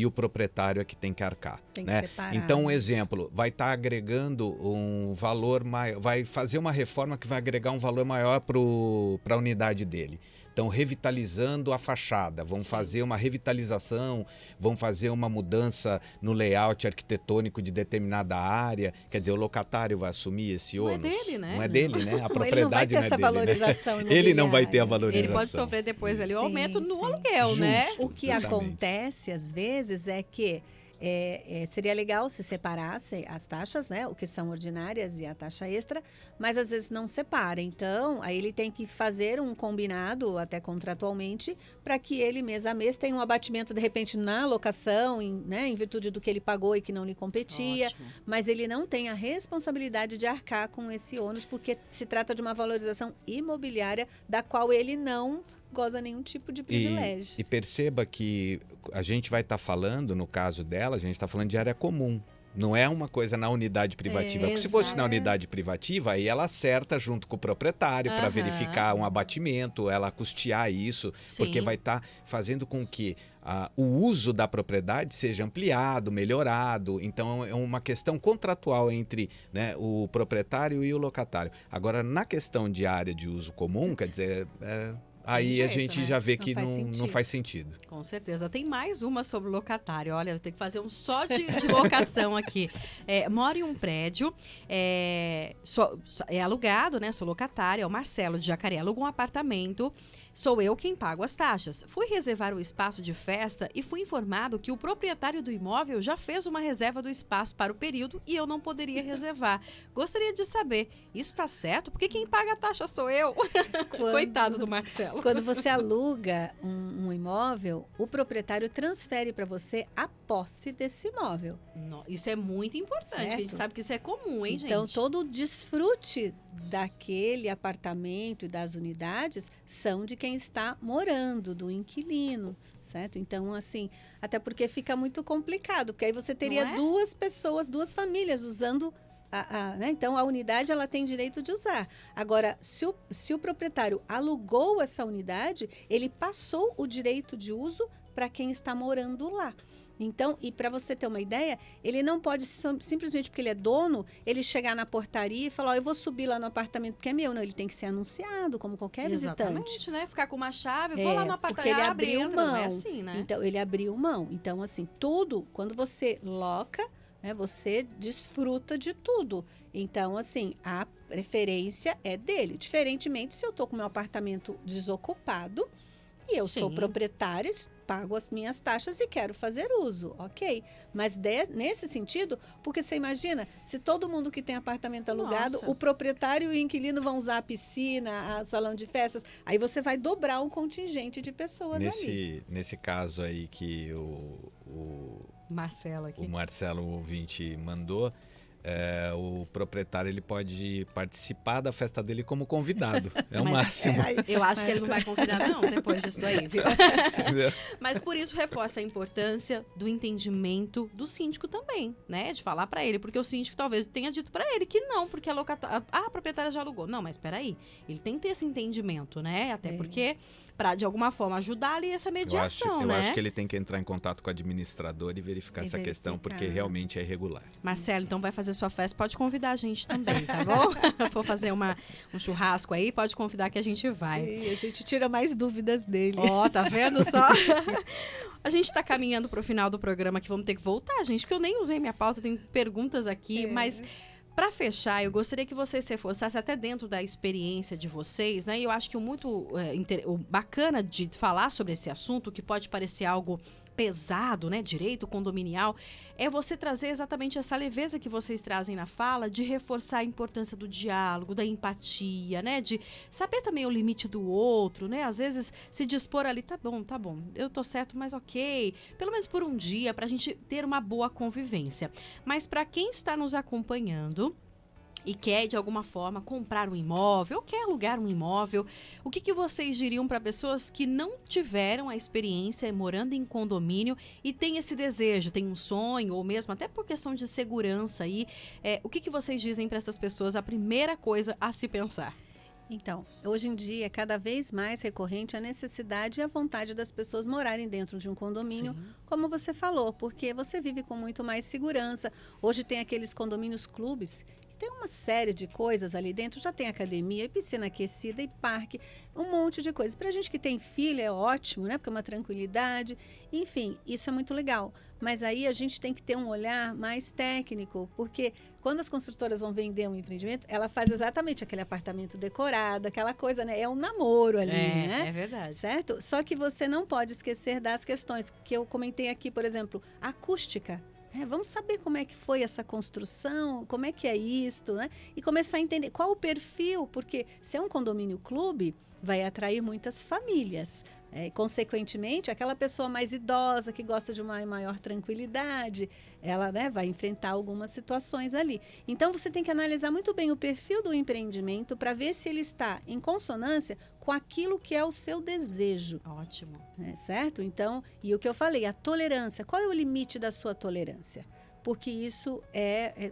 o proprietário é que tem que arcar. Tem que né? separar. Então, um exemplo, vai estar agregando um valor maior, vai fazer uma reforma que vai agregar um valor maior para a unidade dele. Então, revitalizando a fachada, vão fazer uma revitalização, vão fazer uma mudança no layout arquitetônico de determinada área. Quer dizer, o locatário vai assumir esse ônus. Não é dele, né? Não é dele, né? A propriedade ele não vai ter não é essa dele, valorização né? Ele não vai ter a imobiliária. valorização. Ele pode sofrer depois ali o Sim, aumento no sim. aluguel, né? O que acontece, às vezes, é que seria legal se separasse as taxas, né? O que são ordinárias e a taxa extra, mas às vezes não separa. Então, aí ele tem que fazer um combinado, até contratualmente, para que ele, mês a mês, tenha um abatimento, de repente, na locação, em virtude do que ele pagou e que não lhe competia. Ótimo. Mas ele não tem a responsabilidade de arcar com esse ônus, porque se trata de uma valorização imobiliária da qual ele não goza nenhum tipo de privilégio. E perceba que a gente vai estar falando, no caso dela, a gente está falando de área comum. Não é uma coisa na unidade privativa. Porque se fosse na unidade privativa, aí ela acerta junto com o proprietário para verificar um abatimento, ela custear isso, porque vai estar fazendo com que o uso da propriedade seja ampliado, melhorado. Então, é uma questão contratual entre, né, o proprietário e o locatário. Agora, na questão de área de uso comum, quer dizer... Aí a gente já vê que não faz sentido. Com certeza. Tem mais uma sobre locatário. Olha, eu tenho que fazer um só de locação aqui. Moro em um prédio, é alugado, né? Sou locatária, é o Marcelo de Jacaré. Aluga um apartamento, sou eu quem pago as taxas. Fui reservar o espaço de festa e fui informado que o proprietário do imóvel já fez uma reserva do espaço para o período e eu não poderia reservar. Gostaria de saber, isso está certo? Porque quem paga a taxa sou eu. Coitado do Marcelo. Quando você aluga um imóvel, o proprietário transfere para você a posse desse imóvel. Isso é muito importante, Certo? a gente sabe que isso é comum, hein, gente? Então, todo o desfrute daquele apartamento e das unidades são de quem está morando, do inquilino, certo? Então, assim, até porque fica muito complicado, porque aí você teria duas pessoas, duas famílias usando... né? Então, a unidade ela tem direito de usar. Agora, se o proprietário alugou essa unidade, ele passou o direito de uso para quem está morando lá. Então, e para você ter uma ideia, ele não pode, simplesmente porque ele é dono, ele chegar na portaria e falar, eu vou subir lá no apartamento porque é meu. Não, ele tem que ser anunciado como qualquer Exatamente, né? Ficar com uma chave, vou lá no apartamento, porque ele abriu entra, mão. não é assim, né? Então, ele abriu mão. Então, assim, tudo, quando você loca, né, você desfruta de tudo. Então, assim, a preferência é dele. Diferentemente, se eu estou com meu apartamento desocupado e eu sou proprietária, pago as minhas taxas e quero fazer uso, ok? Mas nesse sentido, porque você imagina, se todo mundo que tem apartamento alugado, o proprietário e o inquilino vão usar a piscina, o salão de festas, aí você vai dobrar um contingente de pessoas ali. Nesse caso aí que o Marcelo aqui. O Marcelo, o ouvinte, mandou, o proprietário ele pode participar da festa dele como convidado. É o Mas, máximo. Eu acho que ele não vai convidar, não, depois disso daí, viu? Mas por isso reforça a importância do entendimento do síndico também, né? De falar pra ele, porque o síndico talvez tenha dito pra ele que não, porque a proprietária já alugou. Não, mas peraí, ele tem que ter esse entendimento, né? Até porque, pra de alguma forma ajudar ali essa mediação, eu acho que ele tem que entrar em contato com o administrador e verificar essa verificar. questão, porque realmente é irregular. Marcelo, então vai fazer sua festa, pode convidar a gente também, tá bom? For fazer um churrasco aí, pode convidar que a gente vai. Sim, a gente tira mais dúvidas dele. Ó, tá vendo só? A gente tá caminhando pro final do programa, que vamos ter que voltar, gente, porque eu nem usei minha pauta, tem perguntas aqui, mas... Para fechar, eu gostaria que vocês se reforçassem até dentro da experiência de vocês, né? E eu acho que o bacana de falar sobre esse assunto, que pode parecer algo pesado, né? Direito condominial, é você trazer exatamente essa leveza que vocês trazem na fala, de reforçar a importância do diálogo, da empatia, né? De saber também o limite do outro, né? Às vezes se dispor ali, tá bom, eu tô certo, mas ok. Pelo menos por um dia, pra gente ter uma boa convivência. Mas para quem está nos acompanhando e quer, de alguma forma, comprar um imóvel ou quer alugar um imóvel, o que vocês diriam para pessoas que não tiveram a experiência morando em condomínio e têm esse desejo, têm um sonho, ou mesmo até por questão de segurança aí, o que vocês dizem para essas pessoas, a primeira coisa a se pensar? Então, hoje em dia é cada vez mais recorrente a necessidade e a vontade das pessoas morarem dentro de um condomínio, como você falou, porque você vive com muito mais segurança. Hoje tem aqueles condomínios clubes, tem uma série de coisas ali dentro, já tem academia, piscina aquecida e parque, um monte de coisas. Pra gente que tem filho é ótimo, né? Porque é uma tranquilidade, enfim, isso é muito legal. Mas aí a gente tem que ter um olhar mais técnico, porque quando as construtoras vão vender um empreendimento, ela faz exatamente aquele apartamento decorado, aquela coisa, né? É um namoro ali, né? É verdade. Certo? Só que você não pode esquecer das questões que eu comentei aqui, por exemplo, a acústica. Vamos saber como é que foi essa construção, como é que é isto, né? E começar a entender qual o perfil, porque se é um condomínio clube, vai atrair muitas famílias. Consequentemente, aquela pessoa mais idosa que gosta de uma maior tranquilidade, ela, né, vai enfrentar algumas situações ali. Então, você tem que analisar muito bem o perfil do empreendimento para ver se ele está em consonância com aquilo que é o seu desejo. Ótimo. Certo? Então, e o que eu falei, a tolerância. Qual é o limite da sua tolerância? Porque isso é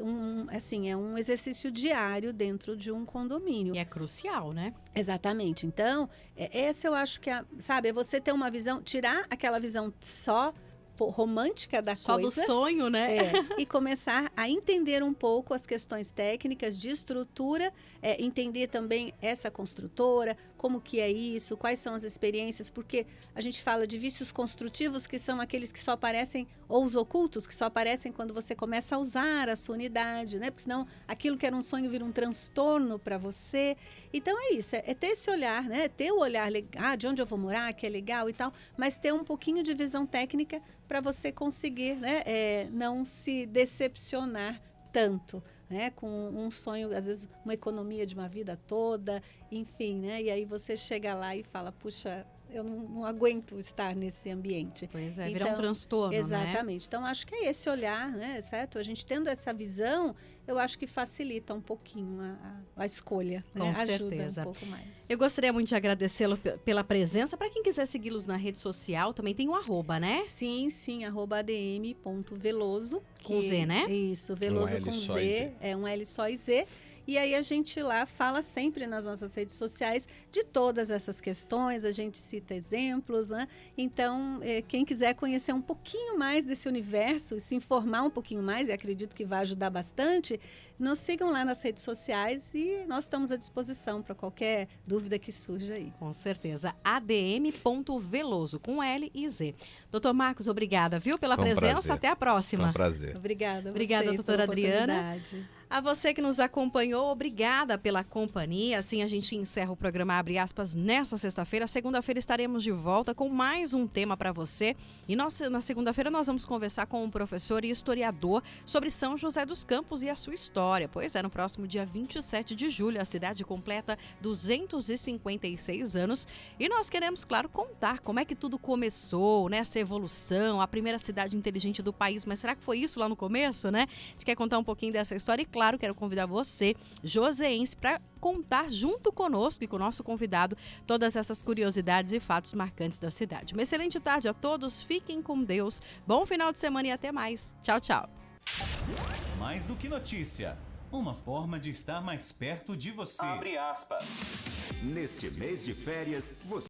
um exercício diário dentro de um condomínio. E é crucial, né? Exatamente. Então, essa eu acho que é você ter uma visão, tirar aquela visão só romântica da só coisa. Só do sonho, né? E começar a entender um pouco as questões técnicas de estrutura, entender também essa construtora, como que é isso, quais são as experiências, porque a gente fala de vícios construtivos que são aqueles que só aparecem, ou os ocultos, que só aparecem quando você começa a usar a sua unidade, né? Porque senão aquilo que era um sonho vira um transtorno para você. Então é isso, é ter esse olhar, né? Ter o olhar legal, de onde eu vou morar, que é legal e tal, mas ter um pouquinho de visão técnica para você conseguir, né, não se decepcionar tanto, né, com um sonho, às vezes uma economia de uma vida toda, enfim, né, e aí você chega lá e fala, puxa, eu não aguento estar nesse ambiente. Pois é, virar um transtorno, exatamente. Né? Então, acho que é esse olhar, né, certo? A gente tendo essa visão, eu acho que facilita um pouquinho a escolha. Com né? certeza. Ajuda um pouco mais. Eu gostaria muito de agradecê-lo pela presença. Para quem quiser segui-los na rede social, também tem um @, né? Sim, @adm.veloso. Com Z, né? Isso, Veloso com Z. É um L só e Z. E aí a gente lá fala sempre nas nossas redes sociais de todas essas questões, a gente cita exemplos, né? Então, quem quiser conhecer um pouquinho mais desse universo, se informar um pouquinho mais, e acredito que vai ajudar bastante, nos sigam lá nas redes sociais e nós estamos à disposição para qualquer dúvida que surja aí. Com certeza. adm.veloso, com L e Z. Doutor Marcos, obrigada, viu, pela presença. Prazer. Até a próxima. Foi um prazer. Obrigada, doutora Adriana. A você que nos acompanhou, obrigada pela companhia. Assim a gente encerra o programa Abre Aspas nessa sexta-feira. Segunda-feira estaremos de volta com mais um tema para você. E na segunda-feira nós vamos conversar com um professor e historiador sobre São José dos Campos e a sua história. Pois é, no próximo dia 27 de julho, a cidade completa 256 anos. E nós queremos, claro, contar como é que tudo começou, né? Essa evolução, a primeira cidade inteligente do país. Mas será que foi isso lá no começo, né? A gente quer contar um pouquinho dessa história e, claro, quero convidar você, joseense, para contar junto conosco e com o nosso convidado todas essas curiosidades e fatos marcantes da cidade. Uma excelente tarde a todos, fiquem com Deus, bom final de semana e até mais. Tchau, tchau. Mais do que notícia, uma forma de estar mais perto de você. Abre aspas. Neste mês de férias, você